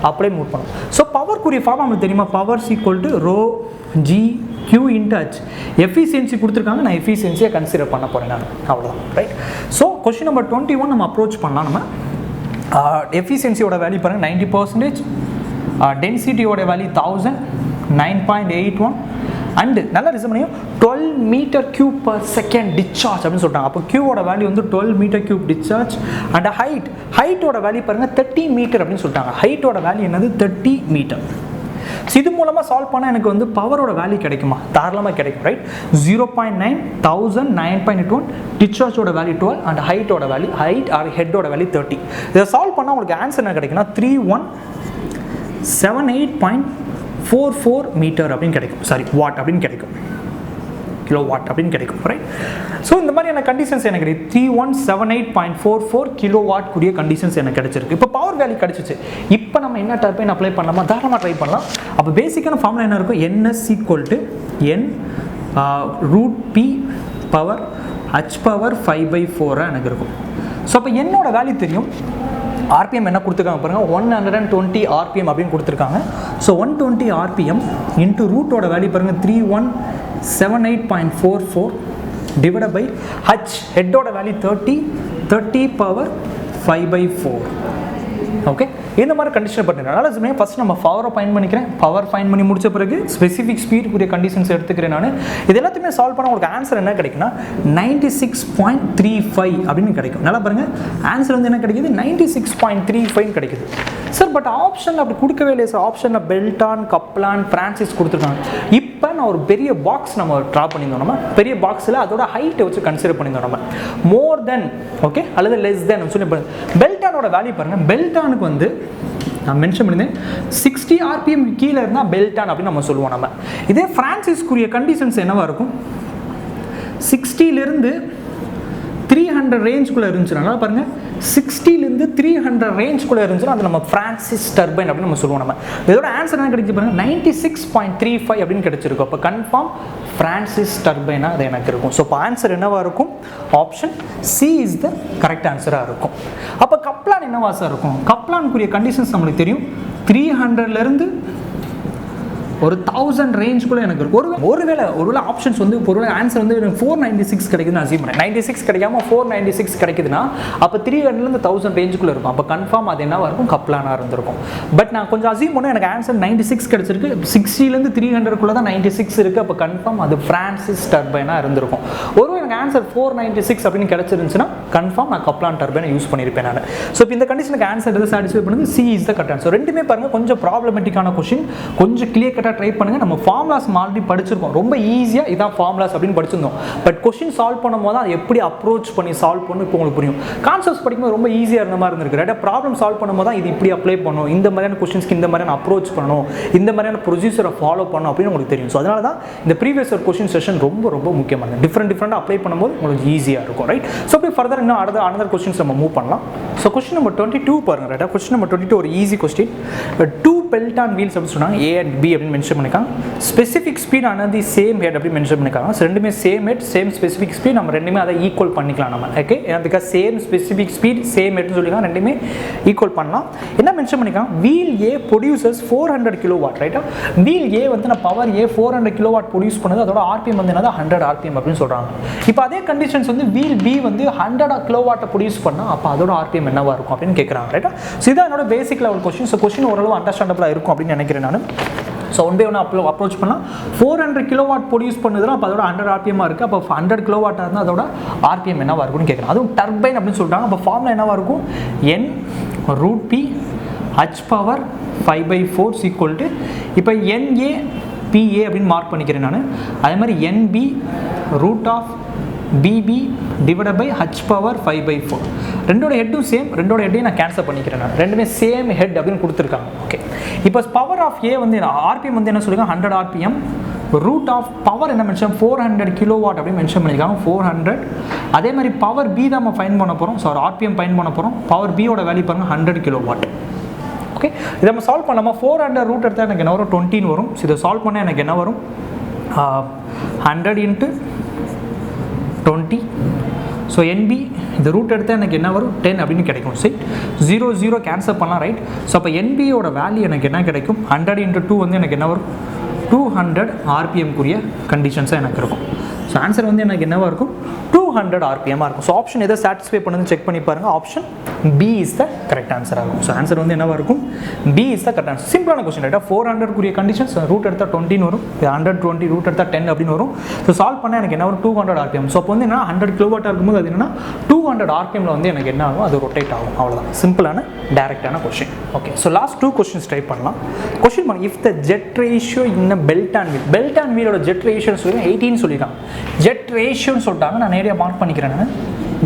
அப்படியே மூவ் பண்ணணும். ஸோ பவர்க்குரிய ஃபார்ம் நமக்கு தெரியுமா, power equal to rho g Q into H. Efficiency கொடுத்துருக்காங்க, நான் எஃபிஷியன்சியை கன்சிடர் பண்ண போகிறேன் நான், அவ்வளோதான். ரைட். ஸோ கொஸ்டின் நம்பர் 21 நம்ம அப்ரோச் பண்ணலாம். நம்ம எஃபிஷியன்சியோட வேல்யூ பாருங்கள் 90%, டென்சிட்டியோட வேல்யூ 1000, 9.81 அண்டு நல்லா ரிசர்வ் பண்ணியும் 12 metre cube per second discharge அப்படின்னு சொல்கிறாங்க. அப்போ கியூவோட வேல்யூ வந்து 12 மீட்டர் கியூப் டிஸ்சார்ஜ். அண்ட் ஹைட்டோட வேல்யூ பாருங்கள் 30 மீட்டர் அப்படின்னு சொல்லிட்டாங்க. ஹைட்டோட வேல்யூ என்னது 30 மீட்டர். ஸோ இது மூலமாக சால்வ் பண்ணால் எனக்கு வந்து பவரோட வேல்யூ கிடைக்குமா, தாராளமாக கிடைக்கும். ரைட். 0.9, 1000, 9.81, டிஸ்சார்ஜோட வேல்யூ 12 அண்ட் ஹைட்டோட வேல்யூ ஹெட்டோட வேல்யூ 30. இதை சால்வ் பண்ணால் உங்களுக்கு ஆன்சர் என்ன கிடைக்குன்னா 3178.44 மீட்டர் அப்படின்னு கிடைக்கும். சாரி, வாட் அப்படின்னு கிடைக்கும், கிலோ வாட் அப்படின்னு கிடைக்கும். ரைட். ஸோ இந்த மாதிரியான கண்டிஷன்ஸ் எனக்கு கிடைக்கும். 3178.44 கிலோ வாட் கூடிய கண்டிஷன்ஸ் எனக்கு கிடைச்சிருக்கு. இப்போ பவர் வேல்யூ கிடைச்சிச்சு. இப்போ நம்ம என்ன டர்பைன் அப்ளை பண்ணலாமா, தாராளமாக ட்ரை பண்ணலாம். அப்போ பேசிக்கான ஃபார்முலா என்ன இருக்கும், NS equal to N √P power H power 5/4 எனக்கு இருக்கும். ஸோ அப்போ என்னோட வேல்யூ தெரியும். ஆர்பிஎம் என்ன கொடுத்துருக்காங்க பாருங்கள், 120 ஆர்பிஎம் அப்படின்னு கொடுத்துருக்காங்க. ஸோ 120 ஆர்பிஎம் இன்ட்டு ரூட்டோட வேல்யூ பாருங்கள் 3178.44 டிவைட் பை H, ஹெட்டோட வேல்யூ 30 பவர் 5/4. ஓகே, இந்த மாதிரி கண்டிஷன் பண்ணுறேன். ஃபஸ்ட் நம்ம பவரை ஃபைன் பண்ணிக்கிறேன். பவர் ஃபைன் பண்ணி முடிச்ச பிறகு ஸ்பெசிஃபிக் ஸ்பீடுக்குரிய கண்டிஷன்ஸ் எடுத்துக்கிறேன் நான். இது எல்லாத்தையுமே சால்வ் பண்ண உங்களுக்கு ஆன்சர் என்ன கிடைக்குன்னா 96.35 அப்படின்னு கிடைக்கும். நல்லா பாருங்கள், ஆன்சர் வந்து என்ன கிடைக்குது, 96.35 கிடைக்குது. சார் பட் ஆப்ஷன் அப்படி கொடுக்கவே இல்லை சார். ஆப்ஷனில் பெல்டான், கப்லான், பிரான்சிஸ் கொடுத்துருக்காங்க. இப்போ நான் ஒரு பெரிய பாக்ஸ் நம்ம ட்ரா பண்ணியிருந்தோம். நம்ம பெரிய பாக்ஸில் அதோட ஹைட்டை வச்சு கன்சிடர் பண்ணியிருந்தோம். நம்ம மோர் தென் ஓகே அல்லது லெஸ் தென் சொல்லி பெல்டானோட வேல்யூ பாருங்கள். பெல்டானுக்கு வந்து நான் மென்ஷன் பண்ணியிருந்தேன் 60 ஆர்பிஎம் கீழே இருந்தால் பெல்டான் அப்படின்னு நம்ம சொல்லுவோம். நம்ம இதே பிரான்சிஸ்க்குரிய கண்டிஷன்ஸ் என்னவா இருக்கும், 60லேருந்து 300 ரேஞ்சுக்குள்ளே இருந்துச்சுன்னா, நல்லா பாருங்கள், 60லேருந்து 300 ரேஞ்சுக்குள்ளே இருந்துச்சுன்னா அது நம்ம பிரான்சிஸ் டர்பைன் அப்படின்னு நம்ம சொல்லுவோம். நம்ம இதோட ஆன்சர் என்ன கிடைச்சி பாருங்கள், 96.35 அப்படின்னு கிடைச்சிருக்கும். அப்போ கன்ஃபார்ம் பிரான்சிஸ் டர்பைனாக அது எனக்கு இருக்கும். ஸோ இப்போ ஆன்சர் என்னவாக இருக்கும், option C is the correct ஆன்சராக இருக்கும். அப்போ கப்லான் என்னவா சார் இருக்கும், கப்லானுக்குரிய கண்டிஷன்ஸ் நம்மளுக்கு தெரியும். 300லேருந்து ஒரு 1000 ரேஞ்சுக்குள்ளே எனக்கு இருக்கும். ஒருவேளை ஆப்ஷன்ஸ் வந்து ஒருவேளை ஆன்சர் வந்து எனக்கு 496 கிடைக்குதுன்னு அசீவ் பண்ணேன். 96 கிடைக்காம 496 கிடைக்குதுன்னா அப்போ 300லேருந்து 1000 ரேஞ்சுக்குள்ளே இருக்கும். அப்போ கன்ஃபார்ம் அது என்னவாக இருக்கும், கப்லானாக இருந்திருக்கும். பட் நான் கொஞ்சம் அசீவ் பண்ணேன், எனக்கு ஆன்சர் 96 கிடைச்சிருக்கு. 60லேருந்து 300க்குள்ளே தான் 96 இருக்குது. அப்போ கன்ஃபார்ம் அது பிரான்சிஸ் டர்பைனாக இருந்திருக்கும். ஒருவேளை எனக்கு ஆன்சர் 496 அப்படின்னு கிடைச்சிருந்துச்சுன்னா கன்ஃபார்ம் நான் கப்லான் டர்பைனை யூஸ் பண்ணியிருப்பேன் நான். ஸோ இப்போ இந்த கண்டிஷனுக்கு ஆன்சர் எது சாட்டிஸ்ஃபை பண்ணுது, C is the correct answer. ரெண்டுமே பாருங்கள் கொஞ்சம் ப்ராப்ளமேட்டிக்கான கொஸ்டின், கொஞ்சம் கிளியர் கட்டாக ட்ரை பண்ணுங்க. நம்ம ஃபார்முலாஸ் ஆல்ரெடி படிச்சிருக்கோம், ரொம்ப ஈஸியாக இதான் ஃபார்முலாஸ் அப்படின்னு படிச்சிருந்தோம். பட் கொஸ்டின் சால்வ் பண்ணும்போது அதை எப்படி அப்ரோச் பண்ணி சால்வ் பண்ணணும் இப்போ உங்களுக்கு புரியும். கான்செப்ட்ஸ் படிக்கும்போது ரொம்ப ஈஸியாக இருந்த மாதிரி இருந்திருக்கு. ரைட்டாக ப்ராப்ளம் சால்வ் பண்ணும்போது தான் இது இப்படி அப்ளை பண்ணணும், இந்த மாதிரியான கொஸ்டின்ஸ்க்கு இந்த மாதிரியான அப்ரோச் பண்ணணும், இந்த மாதிரியான ப்ரொசீஜரை ஃபாலோ பண்ணணும் அப்படின்னு உங்களுக்கு தெரியும். ஸோ அதனால தான் இந்த ப்ரீவியஸ் ஒரு கொஸ்டின் செஷன் ரொம்ப ரொம்ப முக்கியமானது. டிஃப்ரெண்டாக அப்ளை பண்ணும்போது உங்களுக்கு ஈஸியாக இருக்கும். ரைட். ஸோ இப்போ ஃபர்தர் இன்னும் அனதர் கொஸ்டின்ஸ் நம்ம மூவ் பண்ணலாம். ஸோ கொஸ்டின் நம்பர் 22 பாருங்க. ரைட்டாக கொஸ்டின் நம்பர் 22 ஒரு ஈஸி கொஸ்டின். 2 பெல்டான் வீல்ஸ் அப்படின்னு சொன்னாங்க, A and B அப்படின்னு மென்ஷன் பண்ணியிருக்காங்க. ஸ்பெசிஃபிக் ஸ்பீட் ஆனது சேம் ஹெட் அப்படி மென்ஷன் பண்ணியிருக்காங்க. ஸோ ரெண்டுமே same head same specific speed, நம்ம ரெண்டுமே அதை ஈக்குவல் பண்ணிக்கலாம் நம்ம. ஓகே, அதுக்காக சேம் ஸ்பெசிஃபிக் ஸ்பீட் சேம் ஹெட்னு சொல்லிக்கலாம், ரெண்டுமே ஈக்குவல் பண்ணலாம். என்ன மென்ஷன் பண்ணியிருக்காங்க, வீல் ஏ ப்ரொடியூசர்ஸ் 400 கிலோவாட். ரைட்டா, வீல் ஏ வந்து நான் பவர் ஏ 400 கிலோவாட் ப்ரொடியூஸ் பண்ணுது, அதோட ஆர்பிஎம் வந்து என்னது 100 ஆர்பிஎம் அப்படின்னு சொல்கிறாங்க. இப்போ அதே கண்டிஷன்ஸ் வந்து வீல் பி வந்து 100 கிலோவாட்டை ப்ரொடியூஸ் பண்ணால் அப்போ அதோட ஆர்பிஎம் என்னவா இருக்கும் அப்படின்னு கேட்குறாங்க. ரைட்டா, ஸோ இதான் என்னோட basic level question. So question ஓரளவு அண்டர்ஸ்டாண்டபிளாக இருக்கும் அப்படின்னு நினைக்கிறேன் நான். So one by one approach பண்ணலாம். 400 கிலோவாட் ப்ரொடியூஸ் பண்ணுதுன்னா அப்போ அதோட 100 ஆர்பிஎம்மாக இருக்குது. அப்போ 100 கிலோவாட்டாக இருந்தால் அதோட ஆர்பிஎம் என்னவா இருக்கும்னு கேட்குறேன். அதுவும் டர்பைன் அப்படின்னு சொல்லிட்டாங்க. அப்போ ஃபார்முலா என்னவா இருக்கும், N √P h power 5/4 equal to இப்போ NA PA அப்படின்னு மார்க் பண்ணிக்கிறேன் நான். அதே மாதிரி NB root of BB divide by h power 5/4. ரெண்டோட ஹெட்டும் சேம், ரெண்டோட ஹெட்டையும் நான் கேன்சல் பண்ணிக்கிறேன் நான். ரெண்டுமே சேம் ஹெட் அப்படின்னு கொடுத்துருக்காங்க. ஓகே, இப்போ பவர் ஆஃப் ஏ வந்து RPM வந்து என்ன சொல்லியிருக்காங்க 100 RPM. ரூட் ஆஃப் பவர் என்ன மென்ஷன் 400 கிலோவாட் அப்படின்னு மென்ஷன் பண்ணியிருக்காங்க 400. அதே மாதிரி பவர் பி தான் நம்ம ஃபைன் பண்ண போகிறோம். ஸோ RPM ஃபைன் பண்ண போகிறோம். பவர் பியோட வேல்யூ பாருங்கள் 100 கிலோவாட். ஓகே, இதை நம்ம சால்வ் பண்ணலாமா? 400 ரூட் எடுத்தால் எனக்கு என்ன வரும் 20 வரும். ஸோ இதை சால்வ் பண்ணால் எனக்கு என்ன வரும் 100 × 20. ஸோ NB இந்த ரூட் எடுத்தால் எனக்கு என்ன வரும் 10 அப்படின்னு கிடைக்கும். சரி, 0 0 கேன்சல் பண்ணலாம், ரைட்? ஸோ அப்போ NBயோட வேல்யூ எனக்கு என்ன கிடைக்கும் 100 × 2 வந்து எனக்கு என்ன வரும் 200 RPM குரிய கண்டிஷன்ஸாக எனக்கு இருக்கும். ஸோ ஆன்சர் வந்து எனக்கு என்னவாக இருக்கும் 200 RPM இருக்கும். ஸோ ஆப்ஷன் எதை சாட்டிஸ்ஃபை பண்ணுதுன்னு செக் பண்ணி பாருங்கள். Option B is the correct answer ஆகும். ஸோ ஆன்சர் வந்து என்னவாக இருக்கும் B is the correct answer. சிம்பிளான கொஸ்டின், ரைட்டா? 400 குரிய கண்டிஷன்ஸ் ரூட் எடுத்தால் 20 வரும், 120 ரூட் எடுத்தால் 10 அப்படின்னு வரும். ஸோ சால்வ் பண்ணால் எனக்கு என்ன வரும் 200 RPM. ஸோ அப்போ வந்து என்ன 100 கிலோவாட்டாக இருக்கும்போது அது என்னன்னா 200 RPMல வந்து எனக்கு என்ன ஆகும் அது ரொட்டேட் ஆகும். அவ்வளோதான், சிம்பிளான டைரக்டான question. Okay, so last 2 questions try பண்ணலாம். கொஸ்டின் பண்ண if the jet ratio in belt and wheel, belt and வீலோட ஜெட் ரேஷியோன்னு சொல்லி 18 சொல்லியிருக்காங்க. ஜெட் ரேஷியோன்னு சொல்லிட்டாங்க, நான் நேரடியாக மார்க் பண்ணிக்கிறேன். நான்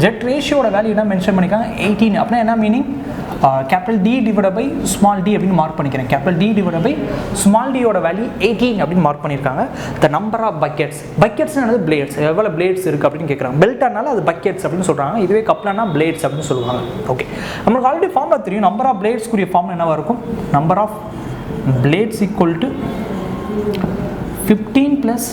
ஜெட் ரேஷியோட வேல்யூ என்ன மென்ஷன் பண்ணிக்காங்க 18. அப்படின்னா என்ன meaning capital D divide by small d அப்படின்னு மார்க் பண்ணிக்கிறேன். Capital D divide by small டியோட வேல்யூ 18 அப்படின்னு மார்க் பண்ணியிருக்காங்க. த நம்பர் ஆஃப் பக்கெட்ஸ், பக்கெட்ஸ்னால பிளேட்ஸ், எவ்வளோ பிளேட்ஸ் இருக்குது அப்படின்னு கேட்குறாங்க. பெல்ட்டானால அது பக்கெட்ஸ் அப்படின்னு சொல்கிறாங்க, இதுவே கப்லானா பிளேட்ஸ் அப்படின்னு சொல்லுவாங்க. ஓகே, நம்மளுக்கு ஆல்ரெடி ஃபார்முலா தெரியும். நம்பர் ஆஃப் பிளேட்ஸ்க்குரிய ஃபார்முலா என்னவாக இருக்கும் number of plates equal to 15 plus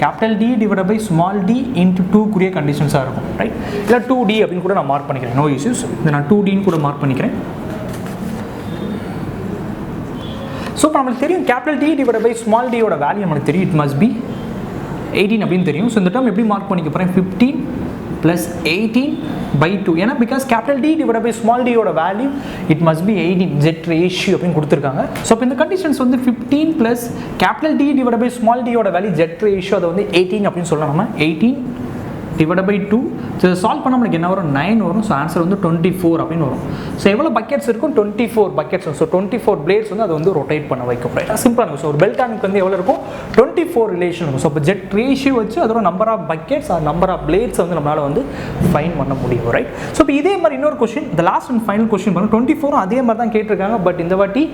capital D divide by small d into 2 குரிய கண்டிஷன்ஸாக இருக்கும், ரைட்? இல்லை 2D அப்படின்னு கூட நான் மார்க் பண்ணிக்கிறேன், நோ இஷ்யூஸ். இதை நான் 2Dன்னு கூட மார்க் பண்ணிக்கிறேன். ஸோ இப்போ நம்மளுக்கு தெரியும் capital D divide by small டியோட வேல்யூ நம்மளுக்கு தெரியும், இட் மஸ்ட் பி 18 அப்படின்னு தெரியும். ஸோ இந்த டேர்ம் எப்படி மார்க் பண்ணிக்க போகிறேன் 15 ப்ளஸ் 18/2. ஏன்னா because capital D divide by small டியோட value it must be 18 jet ratio அப்படின்னு கொடுத்துருக்காங்க. ஸோ இப்போ இந்த கண்டிஷன்ஸ் வந்து 15 plus capital D divide by small டியோட வேல்யூ ஜெட் ரேஷியோ அதை வந்து 18 அப்படின்னு சொல்லலாம். நம்ம 18 டிவைட் பை 2. ஸோ இதை சால்வ் பண்ணால் நம்மளுக்கு என்ன வரும் 9 வரும். ஸோ ஆன்சர் வந்து 24 அப்படின்னு வரும். ஸோ எவ்வளோ பக்கெட்ஸ் இருக்கும் 24 பக்கெட்ஸ். ஸோ 24 பிளேட்ஸ் வந்து அதை வந்து ரொட்டேட் பண்ண வைக்கும், ரைட்? சிம்பிளாக இருக்கும். ஸோ ஒரு பெல்ட் ஆனுக்கு வந்து எவ்வளோ இருக்கும் 24 ரிலேஷன் இருக்கும். ஸோ இப்போ ஜெட் ரேஷியோ வச்சு அதோட number of buckets or number of plates வந்து நம்மளால் வந்து ஃபைன் பண்ண முடியும், ரைட்? ஸோ இப்போ இதே மாதிரி இன்னொரு கொஸ்டின், இந்த லாஸ்ட் அண்ட் ஃபைனல் கொஸ்டின் பாருங்கள். 24 அதே மாதிரி தான் கேட்டிருக்காங்க, பட் இந்த வாட்டி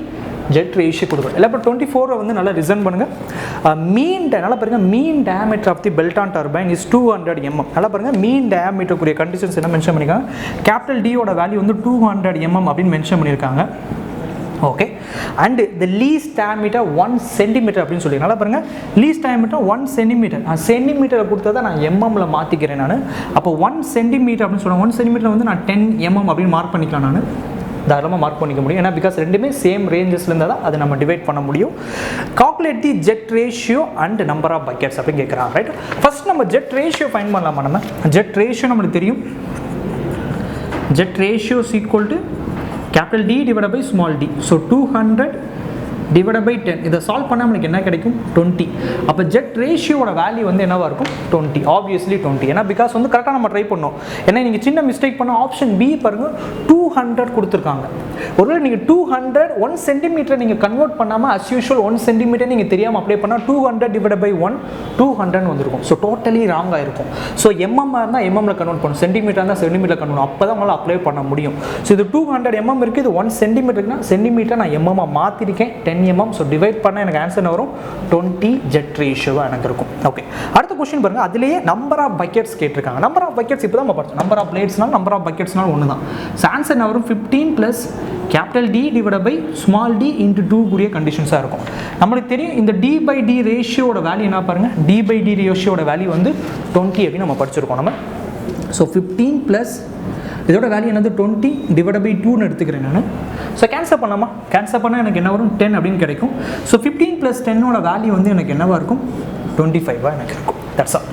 ஜெட் ரேஷியோ கொடுக்குறோம். இல்லை இப்போ 24 வந்து நல்லா ரிசன் பண்ணுங்கள். நல்லா பாருங்கள், mean diameter of the belt on turbine is 200 mm. நல்லா பாருங்கள், மீன் டயாமீட்டருக்குரிய கண்டிஷன்ஸ் என்ன மென்ஷன் பண்ணியிருக்காங்க கேபிட்டல் Dயோட வேல்யூ வந்து 200 mm அப்படின்னு மென்ஷன் பண்ணியிருக்காங்க. Okay, and the least diameter 1 cm அப்படின்னு சொல்லி நல்லா பாருங்கள், லீஸ்ட் டயாமீட்டர் 1 cm. சென்டிமீட்டரை கொடுத்ததை நான் எம்எம்ல மாற்றிக்கிறேன் நான். அப்போ 1 cm அப்படின்னு சொல்லுவாங்க. 1 cm வந்து நான் 10 mm அப்படின்னு மார்க் பண்ணிக்கலாம். நான் தாராளமாக மார்க் பண்ணிக்க முடியும், ஏன்னா பிகாஸ் ரெண்டுமே சேம் ரேஞ்சஸில் இருந்தால் தான் அதை நம்ம டிவைட் பண்ண முடியும். Calculate the jet ratio and number of buckets அப்படின்னு கேட்குறாங்க, ரைட்? ஃபர்ஸ்ட் நம்ம ஜெட் ரேஷியோ ஃபைன் பண்ணலாமா? நம்ம ஜெட் ரேஷியோ நம்மளுக்கு தெரியும், jet ratio is equal to capital D divide by small d. So 200 divide by 10. இதை சால்வ் பண்ணால் நம்மளுக்கு என்ன கிடைக்கும் 20. அப்போ ஜெட் ரேஷியோட வேல்யூ வந்து என்னவாக இருக்கும் 20, ஆப்வியஸ்லி 20. ஏன்னா பிகாஸ் வந்து கரெக்டாக நம்ம ட்ரை பண்ணோம். ஏன்னா நீங்கள் சின்ன மிஸ்டேக் பண்ண ஆப்ஷன் B பாருங்கள் 200 கொடுத்துருக்காங்க. ஒருவேளை நீங்கள் 200 1 cm நீங்கள் கன்வெர்ட் பண்ணாமல் அஸ் யூஷுவல் 1 cm நீங்கள் தெரியாமல் அப்ளை பண்ணால் 200 டிவைட் பை 1 200 வந்துருக்கும். ஸோ டோட்டலி ராங்காக இருக்கும். ஸோ MM இருந்தால் MMல கன்வெர்ட் பண்ணணும், சென்டிமீட்டர் இருந்தால் சென்டிமீட்டர் கன்வெர்ட், அப்போ தான் உங்களால் அப்ளை பண்ண முடியும். ஸோ இது 200 mm இருக்குது, இது 1 cm இருக்குன்னா சென்டிமீட்டர் நான் MM மாற்றிருக்கேன் 10 mm. ஸோ டிவைட் பண்ணால் எனக்கு ஆன்சர் வரும் 20 ஜெட் ரேஷியோவாக எனக்கு இருக்கும். ஓகே, அடுத்த கொஸ்டின் பாருங்கள், அதுலேயே நம்பர் ஆஃப் பக்கெட்ஸ் கேட்டிருக்காங்க. நம்பர் ஆஃப் பக்கெட்ஸ் இப்போ தான் நம்ம பார்த்தோம், நம்பர் ஆஃப் பிளேட்ஸ்னால் நம்பர் ஆஃப் பக்கெட்ஸ்னால் ஒன்று தான். ஸோ ஆன்சர் என்ன வரும் 15 plus capital D divide by small d into 2 கூடிய கண்டிஷன்ஸாக இருக்கும். நம்மளுக்கு தெரியும் இந்த D/D ரேஷியோட வேல்யூ என்ன பாருங்கள், D/D ரேஷியோட வேல்யூ வந்து 20 அப்படின்னு நம்ம படிச்சிருக்கோம் நம்ம. ஸோ 15 ப்ளஸ் இதோட வேல்யூ என்னது 20 டிவைட் பை 2ன்னு எடுத்துக்கிறேன் நான். ஸோ கேன்சல் பண்ணாமா, கேன்சல் பண்ணால் எனக்கு என்ன வரும் 10 அப்படின்னு கிடைக்கும். ஸோ 15 ப்ளஸ் 10ஓட வேல்யூ வந்து எனக்கு என்னவாக இருக்கும் 25 எனக்கு இருக்கும். That's all.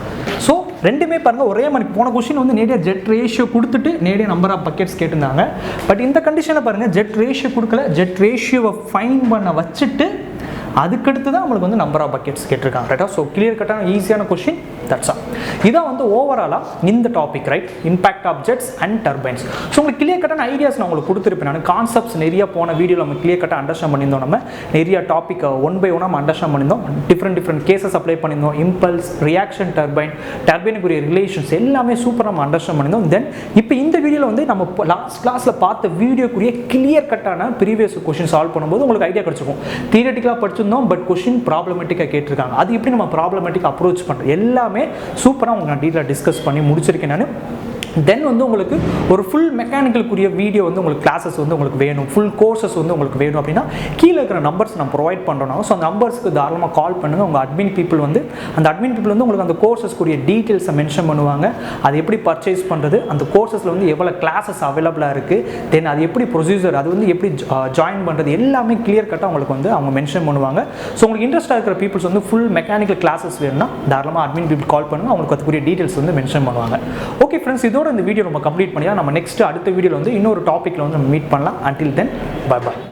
ஸோ ரெண்டுமே பாருங்கள் ஒரே மாதிரி. போன கொஸ்டின் வந்து நேரடியாக ஜெட் ரேஷியோ கொடுத்துட்டு நேரடியாக நம்பர் ஆஃப் பக்கெட்ஸ் கேட்டிருந்தாங்க. பட் இந்த கண்டிஷனில் பாருங்கள் ஜெட் ரேஷியோ கொடுக்கல, ஜெட் ரேஷியோவை ஃபைன் பண்ண வச்சுட்டு அதுக்கடுத்து தான் நம்மளுக்கு வந்து நம்பர் ஆஃப் பக்கெட்ஸ் கேட்டிருக்காங்க, ரைட்டா? ஸோ கிளியர் கட்டான ஈஸியான கொஸ்டின். That's all. இதான் வந்து ஓவராலாக இந்த topic, right? Impact objects and turbines. So உங்களுக்கு கிளியர் கட்டான ஐடியாஸ் நான் உங்களுக்கு கொடுத்துருப்பேன். நான் கான்செப்ட்ஸ் நிறைய போன வீடியோவில் நம்ம கிளியர் கட்டாக அண்டர்ஸ்டாண்ட் பண்ணியிருந்தோம். நம்ம நிறைய டாபிக் ஒன் பை ஒன்னாக நம்ம அண்டர்ஸ்டாண்ட் பண்ணியிருந்தோம். டிஃப்ரெண்ட் கேசஸ் அப்ளை பண்ணியிருந்தோம். இம்பல்ஸ், ரியாக்ஷன், டர்பைனுக்குரிய ரிலேஷன்ஸ் எல்லாமே சூப்பராக நம்ம அண்டர்ஸ்டாண்ட் பண்ணியிருந்தோம். தென் இப்போ இந்த வீடியோவில் வந்து நம்ம லாஸ்ட் கிளாஸில் பார்த்த வீடியோக்குரிய கிளியர் கட்டான ப்ரீவியஸ் கொஸ்டின் சால்வ் பண்ணும்போது உங்களுக்கு ஐடியா கிடைச்சிருக்கும். தியரட்டிக்கலாக படிச்சிருந்தோம், பட் கொஸ்டின் ப்ராப்ளமேட்டிக்காக கேட்டிருக்காங்க. அது எப்படி நம்ம ப்ராப்ளமேட்டிக் அப்ரோச் பண்ணுறது எல்லாமே சூப்பராக உங்களுக்கு நான் டீட்டெயிலாக டிஸ்கஸ் பண்ணி முடிச்சிருக்கேன் நான். தென் வந்து உங்களுக்கு ஒரு ஃபுல் மெக்கானிக்கலுக்குரிய வீடியோ வந்து உங்களுக்கு கிளாஸஸ் வந்து உங்களுக்கு வேணும், ஃபுல் கோர்சஸ் வந்து உங்களுக்கு வேணும் அப்படின்னா கீழே இருக்கிற நம்பர்ஸ் நான் ப்ரொவைட் பண்ணுறோம். ஸோ அந்த நம்பர்ஸ்க்கு தாராளமாக கால் பண்ணுங்கள். உங்கள் அட்மின் பீப்புள் வந்து உங்களுக்கு அந்த கோர்சஸ்க்குரிய டீட்டெயில்ஸை மென்ஷன் பண்ணுவாங்க. அது எப்படி பர்ச்சேஸ் பண்ணுறது, அந்த கோர்சஸில் வந்து எவ்வளோ கிளாஸஸ் அவைலபிளாக இருக்குது, தென் அது எப்படி ப்ரொசீஜர், அது வந்து எப்படி ஜாயின் பண்ணுறது எல்லாமே கிளியர் கட்டாக உங்களுக்கு வந்து அவங்க மென்ஷன் பண்ணுவாங்க. ஸோ உங்களுக்கு இன்ட்ரெஸ்ட்டாக இருக்கிற பீப்புள்ஸ் வந்து ஃபுல் மெக்கானிக்கல் கிளாஸஸ் வேணும்னா தாராளமாக அட்மின் பீப்புள் கால் பண்ணுங்கள். அவங்களுக்கு அதுக்குரிய டீட்டெயில்ஸ் வந்து மென்ஷன் பண்ணுவாங்க. ஓகே ஃப்ரெண்ட்ஸ், இதோட இந்த வீடியோ நம்ம கம்ப்ளீட் பண்ணியா நம்ம நெக்ஸ்ட் அடுத்த வீடியோவில் வந்து இன்னொரு டாப்பிக்கில் வந்து நம்ம மீட் பண்ணலாம். Until then bye bye.